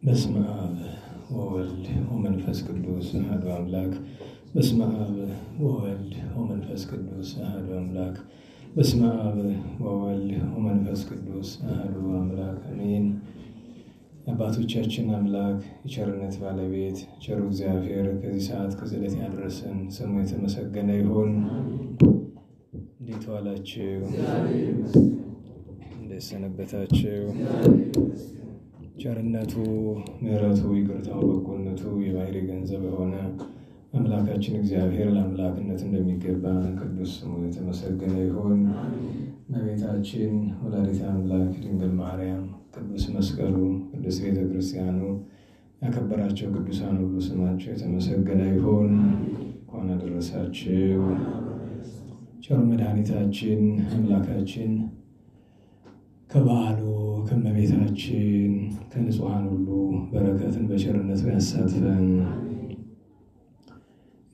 በስመ አብ ወወልድ ወመንፈስ ቅዱስ አሐዱ አምላክ። በስመ አብ ወወልድ ወመንፈስ ቅዱስ አሐዱ አምላክ። በስመ አብ ወወልድ ወመንፈስ ቅዱስ አሐዱ አምላክ አሜን። አባቶቻችን አምላክ የቸርነት ባለቤት ቸሩ እግዚአብሔር ከዚህ ሰዓት ከዕለት ያደረሰን ስሙ የተመሰገነ ይሁን። እንዴት ዋላችሁ? እንዴት ሰነበታችሁ? ቸርነቱ ምሕረቱ ይቅርታው በጎነቱ የባሕርይ ገንዘብ የሆነ አምላካችን እግዚአብሔር ለአምላክነት እንደሚገባ ቅዱስ ስሙ የተመሰገነ ይሁን። እመቤታችን ወላዲተ አምላክ ድንግል ማርያም፣ ቅዱስ መስቀሉ፣ ቅዱስ ቤተ ክርስቲያኑ ያከበራቸው ቅዱሳን ሁሉ ስማቸው የተመሰገነ ይሁን። እንኳን አደረሳችሁ። ቸሩ መድኃኒታችን አምላካችን ከበዓሉ ከእመቤታችን ከንጹሐን ሁሉ በረከትን በቸርነቱ ያሳትፈን።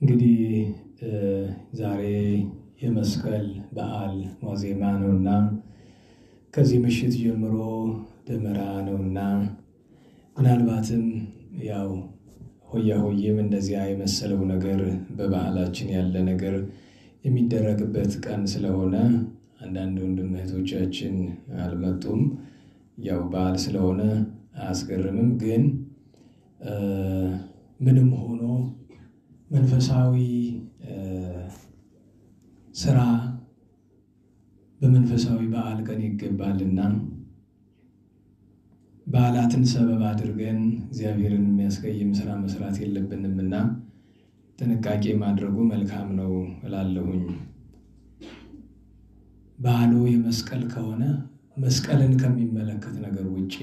እንግዲህ ዛሬ የመስቀል በዓል ዋዜማ ነውና ከዚህ ምሽት ጀምሮ ደመራ ነውና ምናልባትም ያው ሆያ ሆዬም እንደዚያ የመሰለው ነገር በባህላችን ያለ ነገር የሚደረግበት ቀን ስለሆነ አንዳንድ ወንድም እህቶቻችን አልመጡም። ያው በዓል ስለሆነ አያስገርምም። ግን ምንም ሆኖ መንፈሳዊ ስራ በመንፈሳዊ በዓል ቀን ይገባልና በዓላትን ሰበብ አድርገን እግዚአብሔርን የሚያስቀይም ስራ መስራት የለብንምና ጥንቃቄ ማድረጉ መልካም ነው እላለሁኝ። በዓሉ የመስቀል ከሆነ መስቀልን ከሚመለከት ነገር ውጪ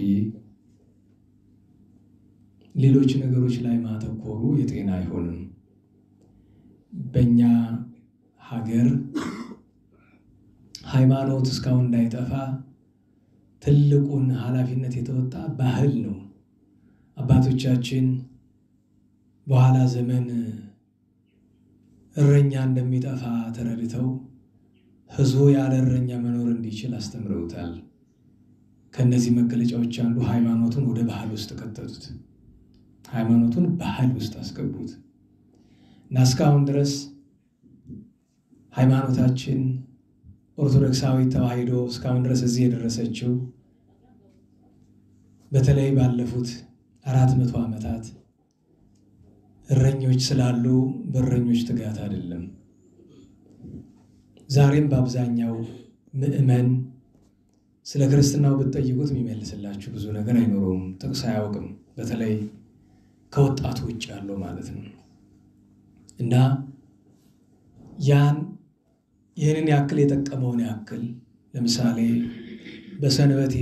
ሌሎች ነገሮች ላይ ማተኮሩ የጤና አይሆንም። በእኛ ሀገር ሃይማኖት እስካሁን እንዳይጠፋ ትልቁን ኃላፊነት የተወጣ ባህል ነው። አባቶቻችን በኋላ ዘመን እረኛ እንደሚጠፋ ተረድተው ሕዝቡ ያለ እረኛ መኖር እንዲችል አስተምረውታል። ከነዚህ መገለጫዎች አንዱ ሃይማኖቱን ወደ ባህል ውስጥ ከተቱት። ሃይማኖቱን ባህል ውስጥ አስገቡት እና እስካሁን ድረስ ሃይማኖታችን ኦርቶዶክሳዊ ተዋሕዶ እስካሁን ድረስ እዚህ የደረሰችው በተለይ ባለፉት 400 ዓመታት እረኞች ስላሉ በእረኞች ትጋት አይደለም። ዛሬም በአብዛኛው ምእመን ስለ ክርስትናው ብትጠይቁት የሚመልስላችሁ ብዙ ነገር አይኖረውም። ጥቅስ አያውቅም። በተለይ ከወጣቱ ውጭ ያለው ማለት ነው። እና ይህንን ያክል የጠቀመውን ያክል ለምሳሌ በሰንበቴ፣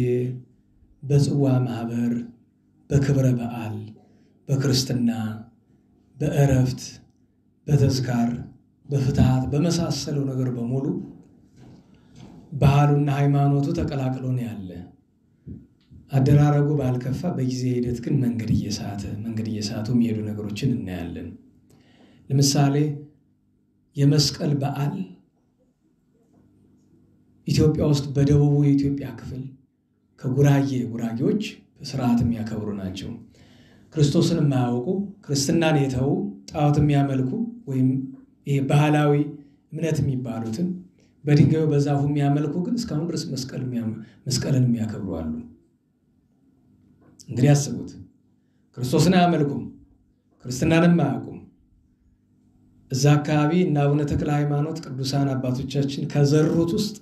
በጽዋ ማህበር፣ በክብረ በዓል፣ በክርስትና፣ በእረፍት፣ በተዝካር፣ በፍትሐት በመሳሰለው ነገር በሙሉ ባህሉና ሃይማኖቱ ተቀላቅሎ ነው ያለ። አደራረጉ ባልከፋ በጊዜ ሂደት ግን መንገድ እየሳቱ የሚሄዱ ነገሮችን እናያለን። ለምሳሌ የመስቀል በዓል ኢትዮጵያ ውስጥ በደቡቡ የኢትዮጵያ ክፍል ጉራጌዎች በስርዓት የሚያከብሩ ናቸው። ክርስቶስን የማያውቁ ክርስትናን የተዉ ጣዖት የሚያመልኩ ወይም ይሄ ባህላዊ እምነት የሚባሉትን በድንጋዩ በዛፉ የሚያመልኩ ግን እስካሁን ድረስ መስቀልን የሚያከብሩ አሉ። እንግዲህ አስቡት፣ ክርስቶስን አያመልኩም፣ ክርስትናንም አያውቁም። እዛ አካባቢ እና አቡነ ተክለ ሃይማኖት ቅዱሳን አባቶቻችን ከዘሩት ውስጥ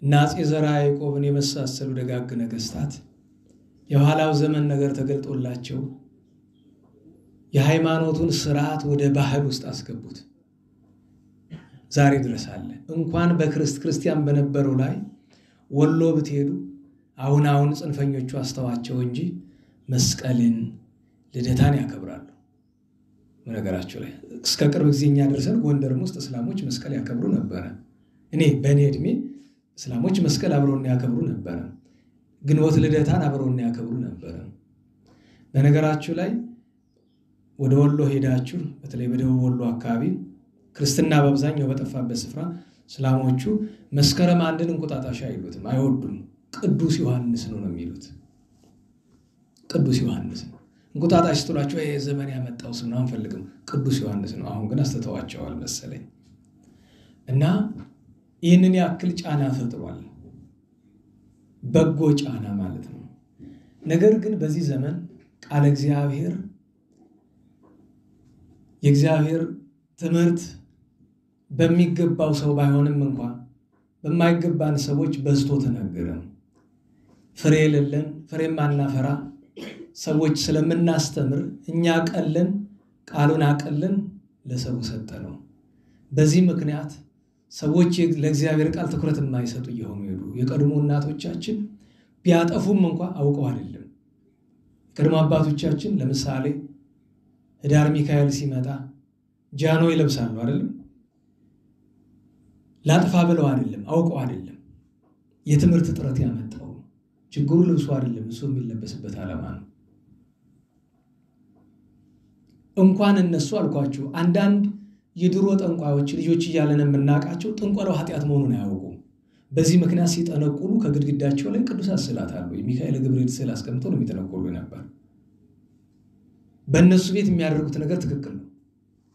እና አፄ ዘርዓ ያዕቆብን የመሳሰሉ ደጋግ ነገስታት የኋላው ዘመን ነገር ተገልጦላቸው የሃይማኖቱን ስርዓት ወደ ባህል ውስጥ አስገቡት። ዛሬ ድረስ አለ። እንኳን በክርስቲያን በነበረው ላይ ወሎ ብትሄዱ አሁን ጽንፈኞቹ አስተዋቸው እንጂ መስቀልን፣ ልደታን ያከብራሉ። በነገራቸው ላይ እስከ ቅርብ ጊዜ እኛ ደርሰን ጎንደርም ውስጥ እስላሞች መስቀል ያከብሩ ነበረ። በእኔ ዕድሜ እስላሞች መስቀል አብረውና ያከብሩ ነበረ። ግንቦት ልደታን አብረውና ያከብሩ ነበረ። በነገራችሁ ላይ ወደ ወሎ ሄዳችሁ በተለይ በደቡብ ወሎ አካባቢ ክርስትና በአብዛኛው በጠፋበት ስፍራ እስላሞቹ መስከረም አንድን እንቁጣጣሽ አይሉትም፣ አይወዱም። ቅዱስ ዮሐንስ ነው የሚሉት። ቅዱስ ዮሐንስ ነው። እንቁጣጣሽ ስትሏቸው ዘመን ያመጣው ስም ነው አንፈልግም፣ ቅዱስ ዮሐንስ ነው። አሁን ግን አስተተዋቸዋል መሰለኝ። እና ይህንን ያክል ጫና ፈጥሯል፣ በጎ ጫና ማለት ነው። ነገር ግን በዚህ ዘመን ቃለ እግዚአብሔር የእግዚአብሔር ትምህርት በሚገባው ሰው ባይሆንም እንኳን በማይገባን ሰዎች በዝቶ ተነገረ። ፍሬ የሌለን ፍሬ ማናፈራ ሰዎች ስለምናስተምር እኛ ቀለን ቃሉን አቀለን ለሰው ሰጠነው። በዚህ ምክንያት ሰዎች ለእግዚአብሔር ቃል ትኩረት የማይሰጡ እየሆኑ ሄዱ። የቀድሞ እናቶቻችን ቢያጠፉም እንኳን አውቀው አይደለም። የቀድሞ አባቶቻችን ለምሳሌ ህዳር ሚካኤል ሲመጣ ጃኖ ይለብሳሉ አይደለም? ላጥፋ ብለው አይደለም፣ አውቀው አይደለም። የትምህርት ጥረት ያመጣው ችግሩ ልብሱ አይደለም፣ እሱ የሚለበስበት ዓላማ ነው። እንኳን እነሱ አልኳችሁ አንዳንድ የድሮ ጠንቋዮች ልጆች እያለን የምናውቃቸው ጥንቆላው ኃጢአት መሆኑን አያውቁም። በዚህ ምክንያት ሲጠነቁሉ ከግድግዳቸው ላይ ቅዱሳት ስዕላት አሉ። የሚካኤል ገብርኤል ስዕል አስቀምጠው ነው የሚጠነቁሉ ነበር። በእነሱ ቤት የሚያደርጉት ነገር ትክክል ነው፣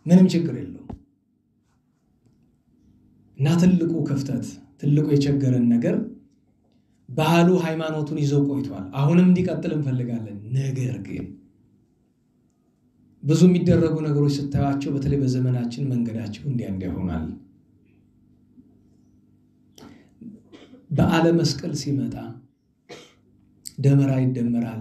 ምንም ችግር የለውም። እና ትልቁ ክፍተት ትልቁ የቸገረን ነገር ባህሉ ሃይማኖቱን ይዘው ቆይቷል። አሁንም እንዲቀጥል እንፈልጋለን። ነገር ግን ብዙ የሚደረጉ ነገሮች ስታያቸው በተለይ በዘመናችን መንገዳቸው እንዲያ ሆኗል። በዓለ መስቀል ሲመጣ ደመራ ይደመራል።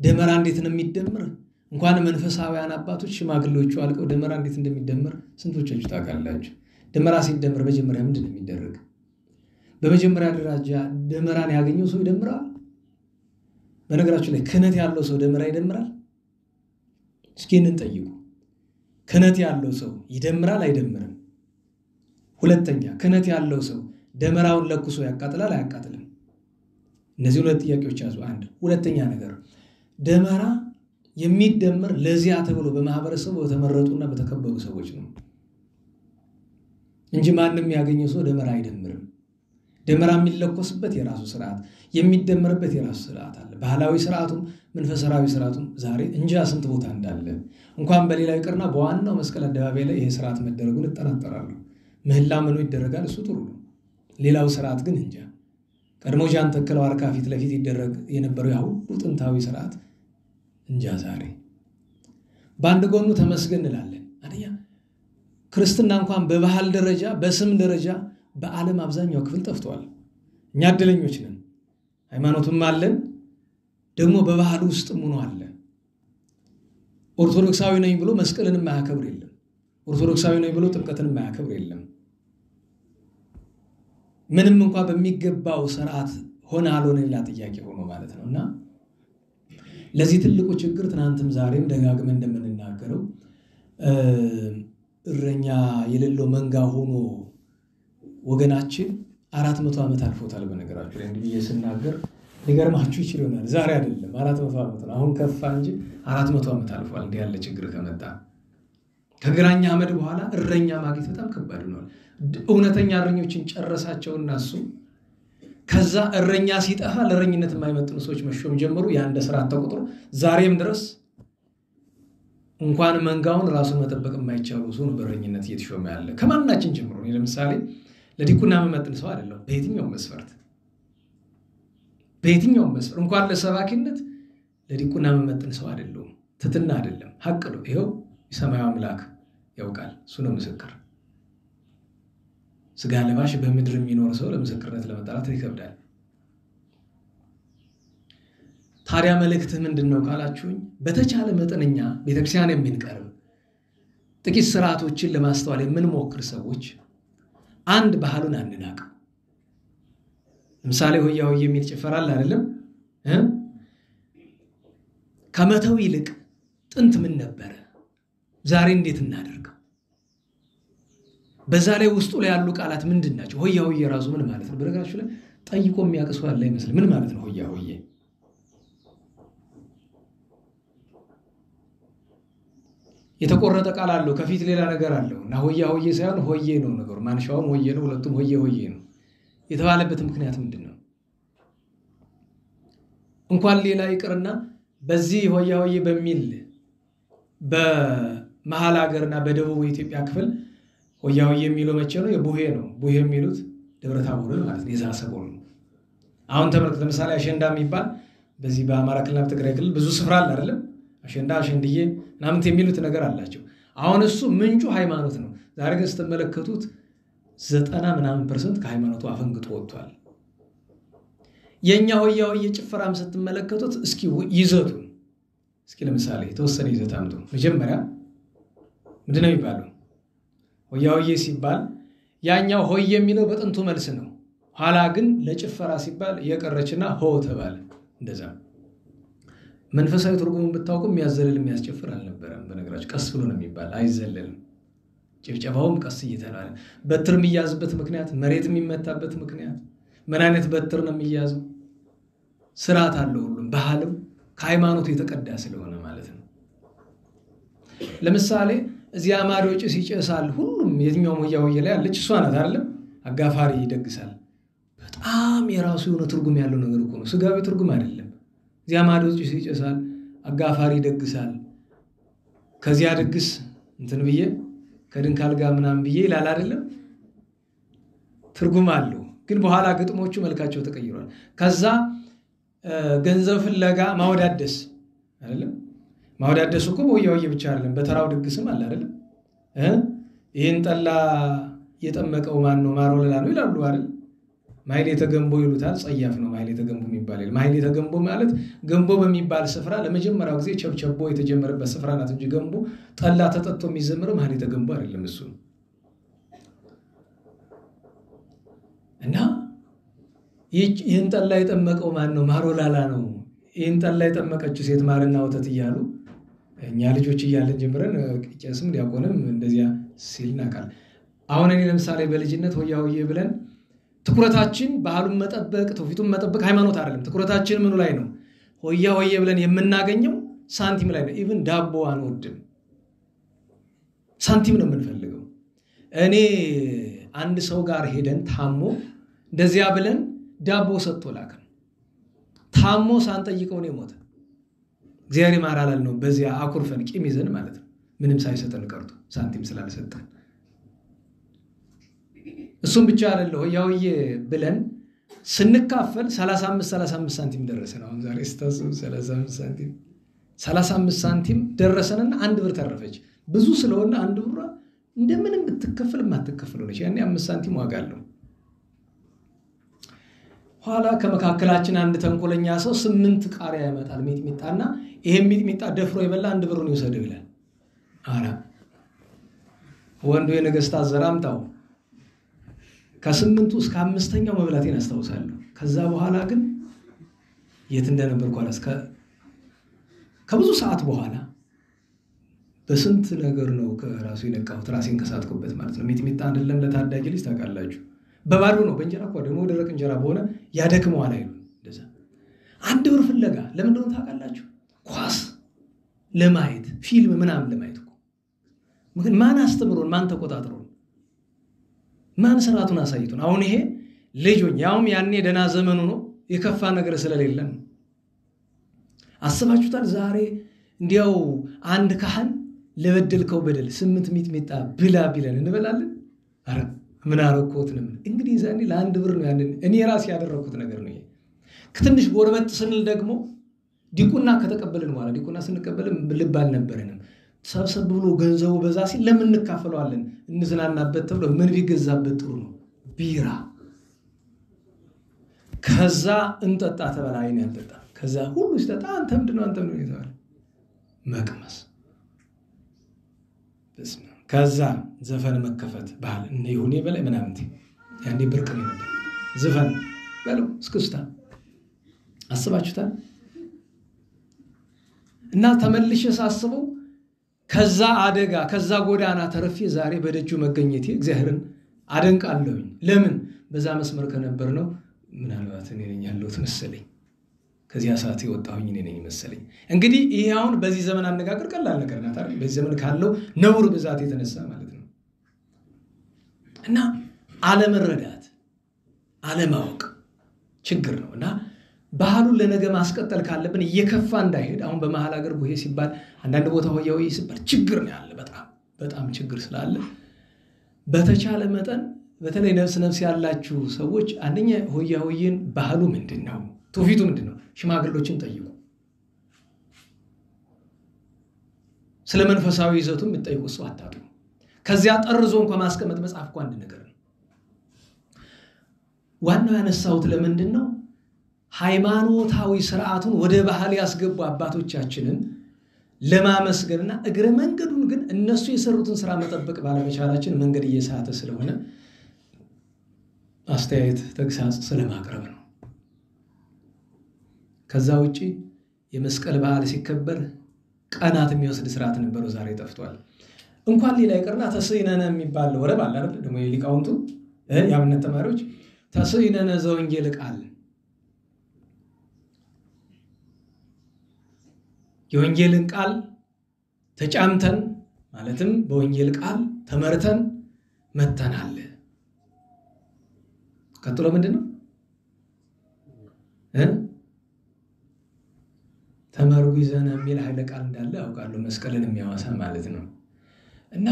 ደመራ እንዴት ነው የሚደመር? እንኳን መንፈሳውያን አባቶች ሽማግሌዎቹ አልቀው ደመራ እንዴት እንደሚደመር ስንቶቻችሁ ታውቃላችሁ? ደመራ ሲደመር መጀመሪያ ምንድን ነው የሚደረግ? በመጀመሪያ ደረጃ ደመራን ያገኘው ሰው ይደምራል። በነገራችሁ ላይ ክህነት ያለው ሰው ደመራ ይደምራል? እስኪ እንጠይቁ። ክህነት ያለው ሰው ይደምራል አይደምርም? ሁለተኛ ክህነት ያለው ሰው ደመራውን ለኩሶ ያቃጥላል አያቃጥልም? እነዚህ ሁለት ጥያቄዎች ያዙ። አንድ ሁለተኛ ነገር ደመራ የሚደመር ለዚያ ተብሎ በማህበረሰቡ በተመረጡና በተከበሩ ሰዎች ነው እንጂ ማንንም ያገኘው ሰው ደመራ አይደምርም። ደመራ የሚለኮስበት የራሱ ስርዓት፣ የሚደመርበት የራሱ ስርዓት አለ። ባህላዊ ስርዓቱም መንፈሳዊ ስርዓቱም ዛሬ እንጃ ስንት ቦታ እንዳለ እንኳን በሌላው ይቅርና በዋናው መስቀል አደባባይ ላይ ይሄ ስርዓት መደረጉን እጠራጠራለሁ። ምህላ ምኑ ይደረጋል፣ እሱ ጥሩ ነው። ሌላው ስርዓት ግን እንጃ። ቀድሞ ጃን ተከለው አርካ ፊት ለፊት ይደረግ የነበረው ያው ጥንታዊ ስርዓት እንጃ ዛሬ። በአንድ ጎኑ ተመስገን እንላለን። አዲያ ክርስትና እንኳን በባህል ደረጃ በስም ደረጃ በዓለም አብዛኛው ክፍል ጠፍቷል። እኛ እድለኞች ነን። ሃይማኖቱም አለን፣ ደግሞ በባህል ውስጥ ምን አለ። ኦርቶዶክሳዊ ነኝ ብሎ መስቀልን የማያከብር የለም። ኦርቶዶክሳዊ ነኝ ብሎ ጥምቀትን የማያከብር የለም። ምንም እንኳን በሚገባው ስርዓት ሆነ አልሆነ ሌላ ጥያቄ ሆኖ ማለት ነውና ለዚህ ትልቁ ችግር ትናንትም ዛሬም ደጋግመን እንደምንናገረው እረኛ የሌለው መንጋ ሆኖ ወገናችን 400 ዓመት አልፎታል። በነገራችሁ ላይ እንዲህ እየሰናገር ሊገርማችሁ ይችላል። ዛሬ አይደለም 400 ዓመት ነው። አሁን ከፋ እንጂ 400 ዓመት አልፏል። እንዲህ ያለ ችግር ከመጣ ከግራኛ አመድ በኋላ እረኛ ማግኘት በጣም ከባድ ነው። እውነተኛ እረኞችን ጨረሳቸውና እሱ ከዛ እረኛ ሲጠፋ ለእረኝነት የማይመጥኑ ሰዎች መሾም ጀመሩ። ያን ስርዓት ተቆጥሮ ዛሬም ድረስ እንኳን መንጋውን ራሱን መጠበቅ የማይቻሉ ሰው በእረኝነት እየተሾመ ያለ ከማናችን ጀምሮ ነው። ለምሳሌ ለዲቁና መመጥን ሰው አይደለም። በየትኛውም መስፈርት እንኳን ለሰባኪነት ለዲቁና መመጥን ሰው አይደለም። ትትና አይደለም፣ ሐቅ ነው። ይሄው የሰማዩ አምላክ ያውቃል። እሱ ነው ምስክር። ስጋ ለባሽ በምድር የሚኖር ሰው ለምስክርነት ለመጠራት ይከብዳል። ታዲያ መልእክት ምንድነው ካላችሁኝ፣ በተቻለ መጠነኛ ቤተክርስቲያን የሚንቀርብ ጥቂት ስርዓቶችን ለማስተዋል የምንሞክር ሰዎች አንድ ባህሉን አንናቅ። ለምሳሌ ሆያ ሆዬ የሚል ጭፈራል አይደለም? ከመተው ይልቅ ጥንት ምን ነበረ ዛሬ እንዴት እናደርገው? በዛ ላይ ውስጡ ላይ ያሉ ቃላት ምንድናቸው? ሆያ ሆዬ ራሱ ምን ማለት ነው? በነገራችሁ ላይ ጠይቆ የሚያቀሰው ያለ አይመስል ምን ማለት ነው ሆያ ሆዬ? የተቆረጠ ቃል አለው፣ ከፊት ሌላ ነገር አለው እና ሆያ ሆዬ ሳይሆን ሆዬ ነው ነገሩ። ማንሻውም ሆዬ ነው፣ ሁለቱም ሆዬ ነው የተባለበት ምክንያት ምንድነው? እንኳን ሌላ ይቅርና በዚህ ሆያ ሆዬ በሚል በመሃል ሀገርና በደቡብ ኢትዮጵያ ክፍል ሆያ ሆዬ የሚለው መቼ ነው? የቡሄ ነው። ቡሄ የሚሉት ደብረ ታቦርን ማለት ነው፣ የዛሰቦን ነው። አሁን ተመልከቱ፣ ለምሳሌ አሸንዳ የሚባል በዚህ በአማራ ክልልና በትግራይ ክልል ብዙ ስፍራ አለ አይደለም? አሸንዳ፣ አሸንድዬ ምናምን የሚሉት ነገር አላቸው። አሁን እሱ ምንጩ ሃይማኖት ነው። ዛሬ ግን ስትመለከቱት 90% ከሃይማኖቱ አፈንግጦ ወጥቷል። የኛ ሆያ ሆዬ ጭፈራም ስትመለከቱት እስኪ ይዘቱ እስኪ ለምሳሌ የተወሰነ ይዘት አምጡ። መጀመሪያ ምንድን ነው የሚባለው? ሆያ ሆዬ ሲባል ያኛው ሆይ የሚለው በጥንቱ መልስ ነው። ኋላ ግን ለጭፈራ ሲባል የቀረችና ሆ ተባለ። እንደዛ መንፈሳዊ ትርጉሙን ብታውቁ የሚያዘልል የሚያስጨፍር አልነበረም። በነገራችሁ ቀስ ብሎ ነው የሚባል፣ አይዘለልም። ጭብጨባውም ቀስ እየተባለ በትር የሚያዝበት ምክንያት፣ መሬት የሚመታበት ምክንያት፣ ምን አይነት በትር ነው የሚያዘው፣ ስርዓት አለው። ሁሉም ባህልም ከሃይማኖቱ የተቀዳ ስለሆነ ማለት ነው። ለምሳሌ እዚያ ማዶ ጭስ ይጨሳል። ሁሉም የትኛውም ሆያ ሆዬ ላይ አለች፣ እሷ ናት አይደለም? አጋፋሪ ይደግሳል። በጣም የራሱ የሆነ ትርጉም ያለው ነገር እኮ ነው፣ ስጋዊ ትርጉም አይደለም። እዚያ ማዶ ጭስ ይጨሳል፣ አጋፋሪ ይደግሳል። ከዚያ ድግስ እንትን ብዬ ከድንካል ጋር ምናምን ብዬ ይላል አይደለም? ትርጉም አለው። ግን በኋላ ግጥሞቹ መልካቸው ተቀይሯል። ከዛ ገንዘብ ፍለጋ ማወዳደስ አይደለም? ማወዳደሱ እኮ በሆያ ሆዬ ብቻ አይደለም፣ በተራው ድግስም አለ አይደለም? ይህን ጠላ የጠመቀው ማን ነው? ማር ወለላ ነው ይላሉ አይደል? ማሕሌተ ገንቦ ይሉታል። ጸያፍ ነው ማሕሌተ ገንቦ የሚባል። ማሕሌተ ገንቦ ማለት ገንቦ በሚባል ስፍራ ለመጀመሪያው ጊዜ ቸብቸቦ የተጀመረበት ስፍራ ናት እንጂ ገንቦ ጠላ ተጠጥቶ የሚዘምረው ማሕሌተ ገንቦ አይደለም እሱ። እና ይህን ጠላ የጠመቀው ማን ነው? ማር ወለላ ነው። ይህን ጠላ የጠመቀችው ሴት ማርና ወተት እያሉ እኛ ልጆች እያለን ጀምረን ቄስም ዲያቆንም እንደዚያ ሲል እናውቃለን። አሁን እኔ ለምሳሌ በልጅነት ሆያ ሆዬ ብለን ትኩረታችን ባህሉን መጠበቅ ትውፊቱን መጠበቅ ሃይማኖት አይደለም። ትኩረታችን ምኑ ላይ ነው? ሆያ ሆዬ ብለን የምናገኘው ሳንቲም ላይ ነው። ኢቭን ዳቦ አንወድም፣ ሳንቲም ነው የምንፈልገው። እኔ አንድ ሰው ጋር ሄደን ታሞ እንደዚያ ብለን ዳቦ ሰጥቶ ላከን። ታሞ ሳንጠይቀው ነው የሞተ። እግዚአብሔር ይማራል ነው። በዚያ አኩርፈን ቂም ይዘን ማለት ነው፣ ምንም ሳይሰጠን ቀርቶ ሳንቲም ስላልሰጠን። እሱም ብቻ አይደለም፣ ሆያ ሆዬ ብለን ስንካፈል 35 ሳንቲም ደረሰን። አሁን ዛሬ ስታስቡ 35 ሳንቲም ደረሰንና 1 ብር ተረፈች። ብዙ ስለሆነ 1 ብር እንደምንም ብትከፈል ማትከፈል ሆነች። ያኔ 5 ሳንቲም ዋጋ አለው። ኋላ ከመካከላችን አንድ ተንኮለኛ ሰው 8 ቃሪያ ያመጣል ሚጥሚጣና፣ ይሄን ሚጥሚጣ ደፍሮ የበላ 1 ብሩን ይወሰድ ይላል። አራ ወንዱ የነገስታት ዘር አምጣው። ከ8ቱ እስከ 5ኛው መብላቴን አስታውሳለሁ። ከዛ በኋላ ግን የት እንደነበርኩ አላስከ ከብዙ ሰዓት በኋላ በስንት ነገር ነው ከራሱ የነቃሁት፣ ራሴን ከሳትኩበት ማለት ነው። ሚጥሚጣ አይደለም ለታዳጊ ልጅ ታውቃላችሁ፣ በባዶ ነው። በእንጀራ እኮ ደግሞ ደረቅ እንጀራ በሆነ ያደክመዋል አይሉ እንደዛ። 1 ብር ፍለጋ ለምን እንደሆነ ታውቃላችሁ? ኳስ ለማየት ፊልም ምናምን ለማየት እኮ ማን አስተምሮን ማን ተቆጣጥሮን ማን ስርዓቱን አሳይቶን? አሁን ይሄ ልጆኝ ያውም ያኔ ደና ዘመኑ ነው፣ የከፋ ነገር ስለሌለን አስባችሁታል? ዛሬ እንዲያው አንድ ካህን ለበደልከው በደል 8 ሚጥሚጣ ብላ ቢለን እንበላለን? አረ ምን አረኮት ነው እንግዲህ ዛኔ ለ1 ብር ነው ያንን እኔ ራሴ ያደረኩት ነገር ነው። ይሄ ከትንሽ ጎርበጥ ስንል ደግሞ ዲቁና ከተቀበልን በኋላ ዲቁና ስንቀበልም ልብ አልነበረንም። ሰብሰብ ብሎ ገንዘቡ በዛ ሲል ለምን እንካፈለዋለን? እንዝናናበት ተብሎ ምን ቢገዛበት ጥሩ ነው? ቢራ። ከዛ እንጠጣ ተበላ፣ አይን ያልጠጣ ከዛ ሁሉ ሲጠጣ አንተ ምንድነው የተባለ መቅመስ። በስመ አብ። ከዛ ዘፈን መከፈት ባህል እነ ይሁኔ በላይ ምናምን ያኔ ብርቅ ነው ነበር ዘፈን በለው እስክስታ። አስባችሁታል? እና ተመልሼ ሳስበው ከዛ አደጋ ከዛ ጎዳና ተረፌ ዛሬ በደጁ መገኘቴ እግዚአብሔርን አደንቃለሁኝ። ለምን? በዛ መስመር ከነበር ነው ምናልባት እኔ ነኝ ያለሁት መሰለኝ። ከዚያ ሰዓት የወጣሁኝ እኔ ነኝ መሰለኝ። እንግዲህ ይሄ አሁን በዚህ ዘመን አነጋገር ቀላል ነገር ናት አይደል? በዚህ ዘመን ካለው ነውር ብዛት የተነሳ ማለት ነው። እና አለመረዳት አለማወቅ ችግር ነው። እና ባህሉን ለነገ ማስቀጠል ካለብን እየከፋ እንዳይሄድ አሁን በመሃል ሀገር ቡሄ ሲባል አንዳንድ ቦታ ሆያው ሲባል ችግር ነው ያለ በጣም ችግር ስላለ በተቻለ መጠን በተለይ ነፍስ ያላችሁ ሰዎች አንደኛ ሆያውን ባህሉ ምንድነው ትውፊቱ ምንድነው ሽማግሌዎችን ጠይቁ ስለ መንፈሳዊ ይዘቱ የምትጠይቁ ሰው አታጡ ከዚያ ጠርዞ እንኳን ማስቀመጥ መጽሐፍ እንኳን አንድ ነገር ነው ዋናው ያነሳውት ለምንድነው ሃይማኖታዊ ስርዓቱን ወደ ባህል ያስገቡ አባቶቻችንን ለማመስገንና እግረ መንገዱን ግን እነሱ የሰሩትን ስራ መጠበቅ ባለመቻላችን መንገድ እየሳተ ስለሆነ አስተያየት ተግሳጽ ስለማቅረብ ነው ከዛ ውጪ የመስቀል በዓል ሲከበር ቀናት የሚወስድ ስርዓት ነበር ዛሬ ጠፍቷል እንኳን ሌላ ይቀርና ተስይነነ የሚባል ወረብ አለ አይደል ደግሞ የሊቃውንቱ ያምነት ተማሪዎች ተስይነነ ዘወንጌል ቃል የወንጌልን ቃል ተጫምተን ማለትም በወንጌል ቃል ተመርተን መተናል ቀጥሎ ምንድነው ተመርጉ ይዘና የሚል ኃይለ ቃል እንዳለ አውቃለሁ መስቀልን የሚያዋሳ ማለት ነው እና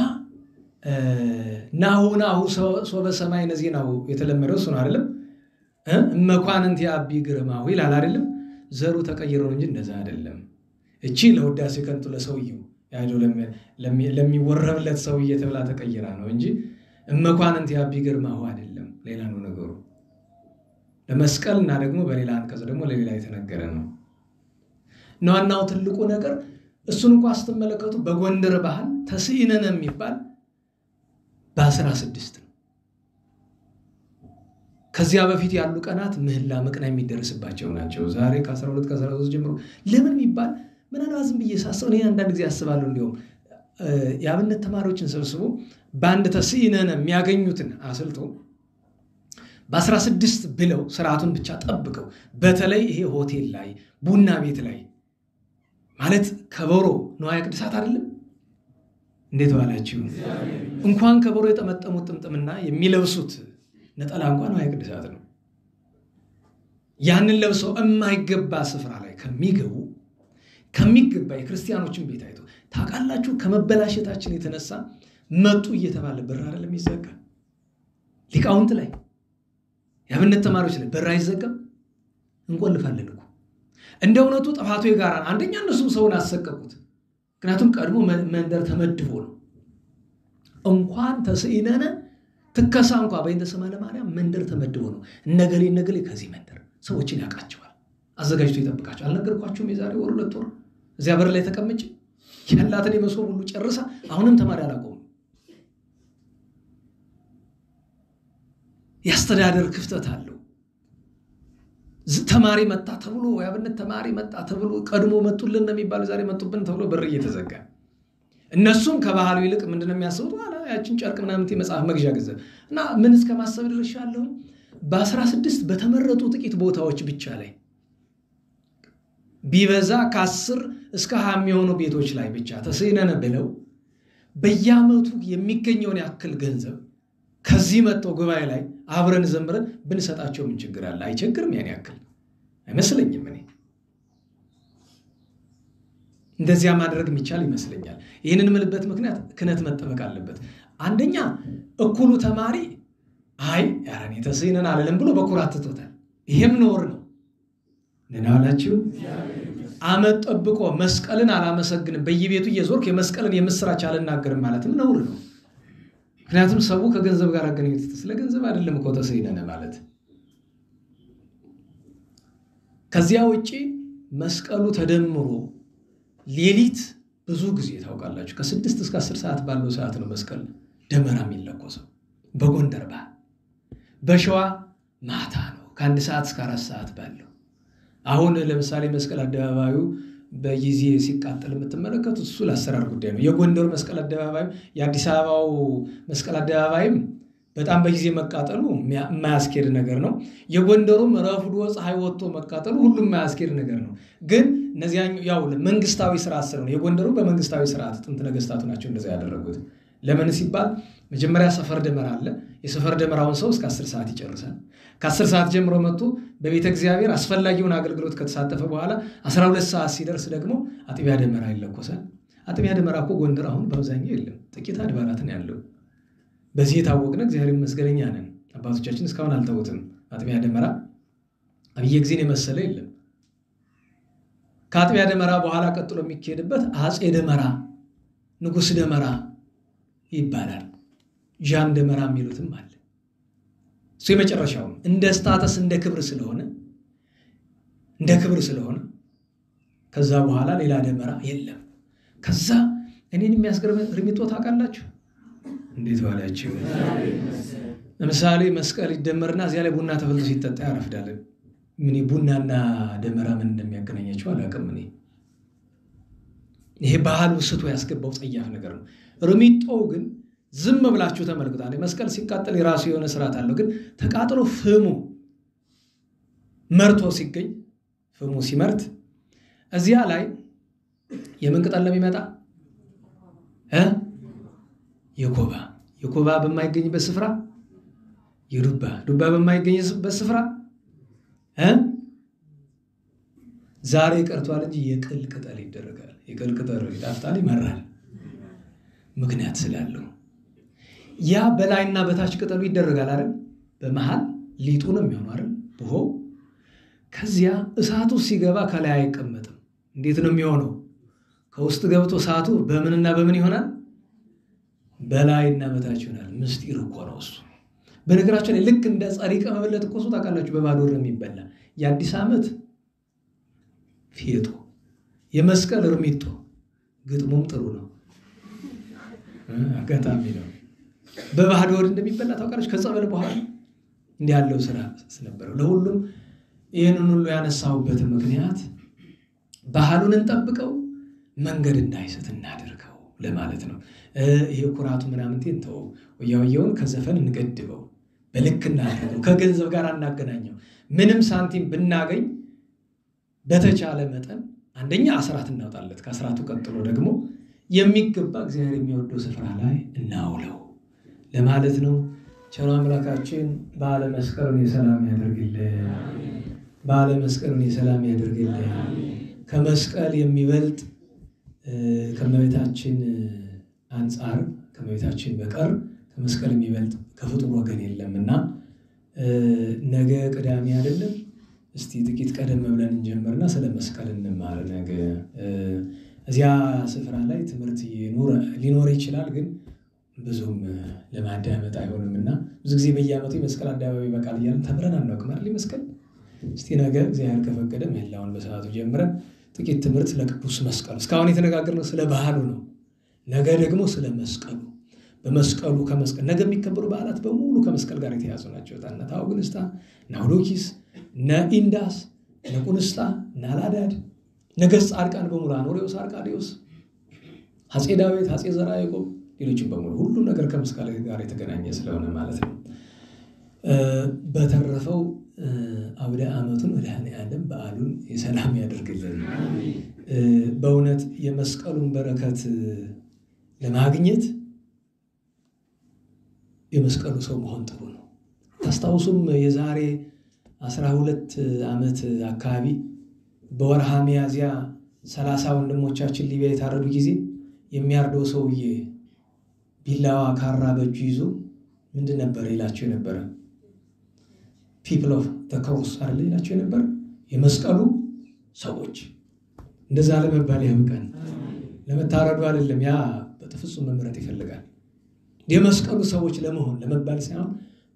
ናሁ ሶበ ሰማይ ነዚናው የተለመደው እሱ ነው አይደለም እመኳንንት ያቢ ግርማው ይላል አይደለም ዘሩ ተቀይሮ እንጂ እንደዛ አይደለም እቺ ለውዳሴ ከንቱ ለሰውየው ያለው ለሚወረብለት ሰውዬ ተብላ ተቀይራ ነው እንጂ እመኳንንት ያቢ ግርማው አይደለም ሌላ ነው ነገሩ ለመስቀልና ደግሞ በሌላ አንቀጽ ደግሞ ለሌላ የተነገረ ነው ነዋናው ትልቁ ነገር እሱን እንኳን አስተመለከቱ በጎንደር ባህል ተስይነነ የሚባል በ16 ነው ከዚያ በፊት ያሉ ቀናት ምህላ መቅና የሚደርስባቸው ናቸው ዛሬ ከ12 ከ13 ጀምሮ ለምን የሚባል ምን አላዝም በየሳሰው ነው አንዳንድ ጊዜ ያስባሉ እንደውም ያብነት ተማሪዎችን ሰብስቦ ባንድ ተስይነነ የሚያገኙትን አስልቶ በ16 ብለው ስርዓቱን ብቻ ጠብቀው በተለይ ይሄ ሆቴል ላይ ቡና ቤት ላይ ማለት ከበሮ ነው ያቅድሳት አይደለም እንዴት ዋላችሁ እንኳን ከበሮ የተመጠሙት ጥምጥምና የሚለብሱት ነጠላ እንኳን ነው ያቅድሳት ነው ያንን ለብሰው የማይገባ ስፍራ ላይ ከሚገባ የክርስቲያኖችን ቤት አይቶ ታቃላችሁ ከመበላሸታችን የተነሳ መጡ እየተባለ ብር አይደለም ይዘጋ ሊቃውንት ላይ ያብነት ተማሪዎች ላይ ብር አይዘጋም እንቆልፋለን እኮ እንደውነቱ ጥፋቱ የጋራ አንደኛ እነሱም ሰውን አሰቀቁት ምክንያቱም ቀድሞ መንደር ተመድቦ ነው እንኳን ተስይነነ ትከሳ እንኳን በእንተ ሰማለ ማርያም መንደር ተመድቦ ነው ነገሌ ከዚህ መንደር ሰዎችን ያቃቸዋል አዘጋጅቶ ይጠብቃቸው አልነገርኳችሁም የዛሬ ወር 2 ወር እዚያ በር ላይ ተቀመጭ ያላትን የመሶብ ሁሉ ጨርሳ አሁንም ተማሪ አላቆም ያስተዳደር ክፍተት አለው ተማሪ መጣ ተብሎ ያብነት ተማሪ መጣ ተብሎ ቀድሞ መጡልን እንደሚባል ዛሬ መጡብን ተብሎ በር እየተዘጋ እነሱም ከባህሉ ይልቅ ምንድነው የሚያስቡት አላ ያችን ጨርቅ ምናምን መጽሐፍ መግዣ ገንዘብ እና ምን እስከ ማሰብ ድርሻለሁ በ16 በተመረጡ ጥቂት ቦታዎች ብቻ ላይ ቢበዛ ከ10 እስከ 20 የሚሆኑ ቤቶች ላይ ብቻ ተስይነነ ብለው በየአመቱ የሚገኘውን ያክል ገንዘብ ከዚህ መጥተው ጉባኤ ላይ አብረን ዘምረን ብንሰጣቸው ምን ችግር አለ አይቸግርም ያን ያክል አይመስለኝም እኔ እንደዚያ ማድረግ የሚቻል ይመስለኛል ይሄንን ምልበት ምክንያት ክነት መጠበቅ አለበት አንደኛ እኩሉ ተማሪ አይ ያራኔ ተስይነን አለለም ብሎ በኩራት ተቶታል ይሄም ኖር ነው ነናላችሁ አመት ጠብቆ መስቀልን አላመሰግንም በየቤቱ እየዞርክ የመስቀልን የምስራች አልናገርም ማለትም ነውር ነው ምክንያቱም ሰው ከገንዘብ ጋር አገናኝቶ ስለ ገንዘብ አይደለም እኮ ተስይነነ ማለት ከዚያ ውጪ መስቀሉ ተደምሮ ሌሊት ብዙ ጊዜ ታውቃላችሁ ከ6 እስከ 10 ሰዓት ባለው ሰዓት ነው መስቀል ደመራ የሚለኮሰው በጎንደር ባህል በሸዋ ማታ ነው ከ1 ሰዓት እስከ 4 ሰዓት ባለው አሁን ለምሳሌ መስቀል አደባባዩ በጊዜ ሲቃጠል የምትመለከቱት እሱ ለአሰራር ጉዳይ ነው የጎንደር መስቀል አደባባይ የአዲስ አበባው መስቀል አደባባይም በጣም በጊዜ መቃጠሉ የማያስኬድ ነገር ነው የጎንደሩም ረፍዶ ፀሐይ ወጥቶ መቃጠሉ ሁሉም የማያስኬድ ነገር ነው ግን እነዚያኛው ያው መንግስታዊ ስርዓት ነው የጎንደሩ በመንግስታዊ ስርዓት ጥንት ነገስታቱ ናቸው እንደዛ ያደረጉት ለምን ሲባል መጀመሪያ ሰፈር ደመራ አለ። የሰፈር ደመራውን ሰው እስከ 10 ሰዓት ይጨርሳል። ከ10 ሰዓት ጀምሮ መጥቶ በቤተ እግዚአብሔር አስፈላጊውን አገልግሎት ከተሳተፈ በኋላ 12 ሰዓት ሲደርስ ደግሞ አጥቢያ ደመራ ይለኮሳል። አጥቢያ ደመራ እኮ ጎንደር አሁን በአብዛኛው የለም፣ ጥቂት አድባራት ነው ያለው። በዚህ የታወቅን እግዚአብሔር ይመስገን ነን። አባቶቻችን እስካሁን አልተውትም። አጥቢያ ደመራ አብየ ጊዜን የመሰለ የለም። ከአጥቢያ ደመራ በኋላ ቀጥሎ የሚካሄድበት አጼ ደመራ፣ ንጉሥ ደመራ ይባላል። ጃን ደመራ የሚሉትም አለ። እሱ የመጨረሻው እንደ ስታተስ እንደ ክብር ስለሆነ ከዛ በኋላ ሌላ ደመራ የለም። ከዛ እኔን የሚያስገርም ርሚጦ ታውቃላችሁ? እንዴት ባላችሁ። ለምሳሌ መስቀል ይደመርና እዚያ ላይ ቡና ተፈልቶ ሲጠጣ ያረፍዳል። ምን ቡናና ደመራ ምን እንደሚያገናኛቸው አላውቅም። ይሄ ባህል ውስጡ ያስገባው ጸያፍ ነገር ነው። ርሚጦው ግን ዝም ብላችሁ ተመልክቷል። መስቀል ሲቃጠል የራሱ የሆነ ስርዓት አለው። ግን ተቃጥሎ ፍሙ መርቶ ሲገኝ ፍሙ ሲመርት እዚያ ላይ የምን ቅጠል ነው የሚመጣ? የኮባ በማይገኝበት ስፍራ የዱባ በማይገኝበት ስፍራ ዛሬ ቀርቷል እንጂ የቅል ቅጠል ይደረጋል። የቅል ቅጠል ይጣፍጣል፣ ይመራል። ምክንያት ስላለው ያ በላይና በታች ቅጠሉ ይደረጋል አይደል? በመሃል ሊጡ ነው የሚሆነው አይደል? ብሆ ከዚያ እሳቱ ሲገባ ከላይ አይቀመጥም። እንዴት ነው የሚሆነው? ከውስጥ ገብቶ እሳቱ በምንና በምን ይሆናል? በላይና በታች ይሆናል። ምስጢር እኮ ነው እሱ። በነገራችን ላይ ልክ እንደ ጸሪቀ መበለት እኮ እሱ ታውቃላችሁ፣ በባዶ ነው የሚበላ። የአዲስ ዓመት ፌጦ፣ የመስቀል ርሚጦ፣ ግጥሙም ጥሩ ነው። አጋጣሚ ነው። በባዶ ወድ እንደሚበላ ታውቃላችሁ። ከጸበል በኋላ እንዲህ ያለው ስራ ስለነበረው ለሁሉም ይህንን ሁሉ ያነሳሁበት ምክንያት ባህሉን እንጠብቀው፣ መንገድ እንዳይስት እናደርገው ለማለት ነው። ይሄ ኩራቱ ምናምን ተው፣ ወያውየውን ከዘፈን እንገድበው፣ በልክ እናደርገው፣ ከገንዘብ ጋር እናገናኘው። ምንም ሳንቲም ብናገኝ በተቻለ መጠን አንደኛ አስራት እናውጣለት፣ ከአስራቱ ቀጥሎ ደግሞ የሚገባ እግዚአብሔር የሚወደው ስፍራ ላይ እናውለው ለማለት ነው። ቸር አምላካችን በዓለ መስቀሉን የሰላም ያደርግልን። በዓለ መስቀሉን የሰላም ያደርግልን። ከመስቀል የሚበልጥ ከመቤታችን አንጻር ከመቤታችን በቀር ከመስቀል የሚበልጥ ከፍጡር ወገን የለምና ነገ ቅዳሜ አይደለም? እስቲ ጥቂት ቀደም ብለን እንጀምርና ስለ መስቀል እንማር። ነገ እዚያ ስፍራ ላይ ትምህርት ሊኖር ይችላል፣ ግን ብዙም ለማዳመጥ አይሆንምና ብዙ ጊዜ በየዓመቱ የመስቀል አደባባይ በቃል እያልን ተምረን አናውቅም አይደል? መስቀል እስቲ ነገ እግዚአብሔር ከፈቀደ መላውን በሰዓቱ ጀምረን ጥቂት ትምህርት ለቅዱስ መስቀሉ። እስካሁን የተነጋገርነው ስለ ባህሉ ነው። ነገ ደግሞ ስለ መስቀሉ፣ በመስቀሉ ከመስቀል ነገ የሚከበሩ በዓላት በሙሉ ከመስቀል ጋር የተያዙ ናቸው። ታነታ አውግንስታ፣ ናውዶኪስ፣ ነኢንዳስ፣ ነቁንስታ፣ ናላዳድ፣ ነገሥት ጻድቃን በሙሉ አኖሬዎስ፣ አርቃዲዮስ፣ አፄ ዳዊት፣ አፄ ዘርዓ ያዕቆብ፣ ሌሎችም በሙሉ ሁሉም ነገር ከመስቀል ጋር የተገናኘ ስለሆነ ማለት ነው። በተረፈው አውደ ዓመቱን መድኃኔዓለም በዓሉን የሰላም ያደርግልን። በእውነት የመስቀሉን በረከት ለማግኘት የመስቀሉ ሰው መሆን ጥሩ ነው። ታስታውሱም የዛሬ 12 ዓመት አካባቢ በወርሃ ሚያዝያ 30 ወንድሞቻችን ሊቢያ የታረዱ ጊዜ የሚያርደው ሰውዬ ቢላዋ ካራ በእጁ ይዞ ምንድን ነበር ይላቸው የነበረ? ፒፕል ኦፍ ዘ ክሮስ አይደል ይላቸው የነበረ? የመስቀሉ ሰዎች። እንደዛ ለመባል ያብቃን። ለመታረዱ አይደለም፣ ያ በፍጹም መምረጥ ይፈልጋል። የመስቀሉ ሰዎች ለመባል ሳይሆን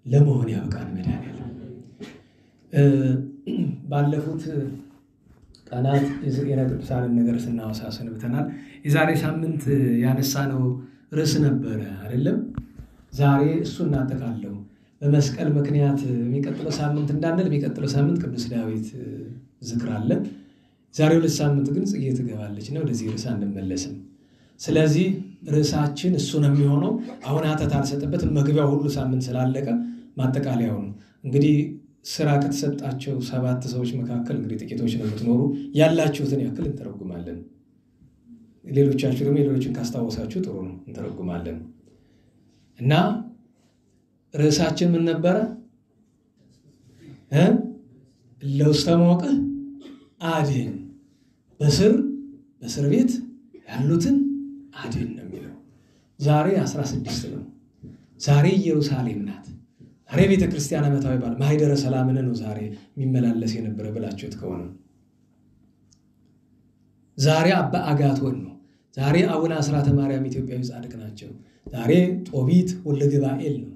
ለመሆን ያብቃን መድኃኔዓለም። ባለፉት ቀናት የዘጌና ቅዱሳንን ነገር ስናወሳ ሰንብተናል። የዛሬ ሳምንት ያነሳነው ርዕስ ነበረ አይደለም? ዛሬ እሱ እናጠቃለው። በመስቀል ምክንያት የሚቀጥለው ሳምንት እንዳንል የሚቀጥለው ሳምንት ቅዱስ ዳዊት ዝክር አለ። ዛሬ 2 ሳምንት ግን ጽጌ ትገባለች ነው። ወደዚህ ርዕስ አንመለስም። ስለዚህ ርዕሳችን እሱ ነው የሚሆነው። አሁን ሀተት አልሰጠበትም። መግቢያው ሁሉ ሳምንት ስላለቀ ማጠቃለያው ነው። እንግዲህ ስራ ከተሰጣቸው 7 ሰዎች መካከል እንግዲህ ጥቂቶች ነው የምትኖሩ። ያላችሁትን ያክል እንተረጉማለን። ሌሎቻችሁ ደግሞ ሌሎችን ካስታወሳችሁ ጥሩ ነው፣ እንተረጉማለን። እና ርዕሳችን ምን ነበረ? ለውስተ ሞቅህ አድን፣ በእስር ቤት ያሉትን አድን ነው የሚለው። ዛሬ 16 ነው። ዛሬ ኢየሩሳሌም ናት። ዛሬ ቤተ ክርስቲያን ዓመታዊ በዓል ማኅደረ ሰላምን ነው ዛሬ የሚመላለስ የነበረ ብላችሁት ከሆነ ዛሬ አባ አጋቶን ነው። ዛሬ አቡነ አስራተ ማርያም ኢትዮጵያዊ ጻድቅ ናቸው። ዛሬ ጦቢት ወልደ ገባኤል ነው።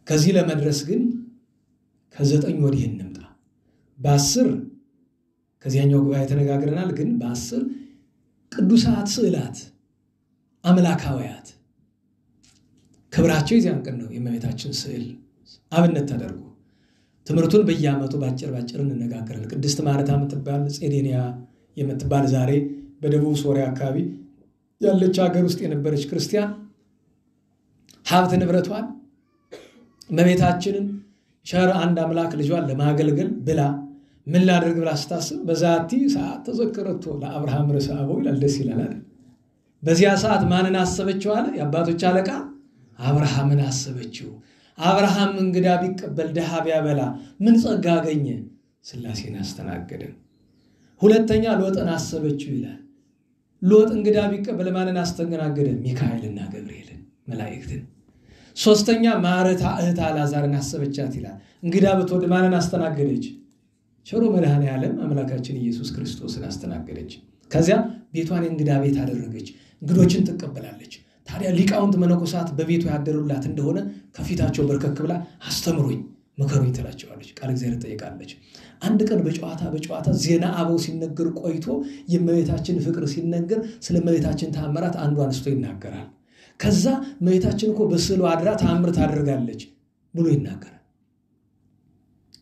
ከዚህ ለመድረስ ግን ከ9 ወዲህ እንምጣ። በ10 ከዚያኛው ጉባኤ ተነጋግረናል። ግን በ10 ቅዱሳት ስዕላት አምላካውያት ክብራቸው የዚያን ቀን ነው። የእመቤታችን ስዕል አብነት ተደርጎ ትምህርቱን በየዓመቱ ባጭር እንነጋገራለን። ቅድስት ማርታ የምትባል ጼዴንያ የምትባል ዛሬ በደቡብ ሶሪያ አካባቢ ያለች ሀገር ውስጥ የነበረች ክርስቲያን ሀብት ንብረቷን እመቤታችንን ቸር አንድ አምላክ ልጇን ለማገልገል ብላ ምን ላድርግ ብላ ስታስብ በዛቲ ሰዓት ተዘከረቶ ለአብርሃም ርዕሰ አበው ይላል። ደስ ይላል። በዚያ ሰዓት ማንን አሰበችው አለ? የአባቶች አለቃ አብርሃምን አሰበችው። አብርሃም እንግዳ ቢቀበል ድሃ ቢያበላ ምን ጸጋ አገኘ? ሥላሴን አስተናገደ። ሁለተኛ ሎጥን አሰበችው ይላል። ሎጥ እንግዳ ቢቀበል ማንን አስተናገደ? ሚካኤልና ገብርኤልን መላእክትን። ሶስተኛ ማርታ እህት አልዓዛርን አሰበቻት ይላል። እንግዳ ብትወድ ማንን አስተናገደች? ቸሩ መድኃኔዓለም አምላካችን ኢየሱስ ክርስቶስን አስተናገደች። ከዚያ ቤቷን የእንግዳ ቤት አደረገች። እንግዶችን ትቀበላለች። ታዲያ ሊቃውንት መነኮሳት በቤቱ ያደሩላት እንደሆነ ከፊታቸው በርከክ ብላ አስተምሩኝ መከሩኝ ትላቸዋለች። ቃል እግዚአብሔር ትጠይቃለች። አንድ ቀን በጨዋታ ዜና አበው ሲነገር ቆይቶ የእመቤታችን ፍቅር ሲነገር ስለ እመቤታችን ተአምራት አንዱ አንስቶ ይናገራል። ከዛ እመቤታችን እኮ በስዕሉ አድራ ተአምር ታደርጋለች ብሎ ይናገራል።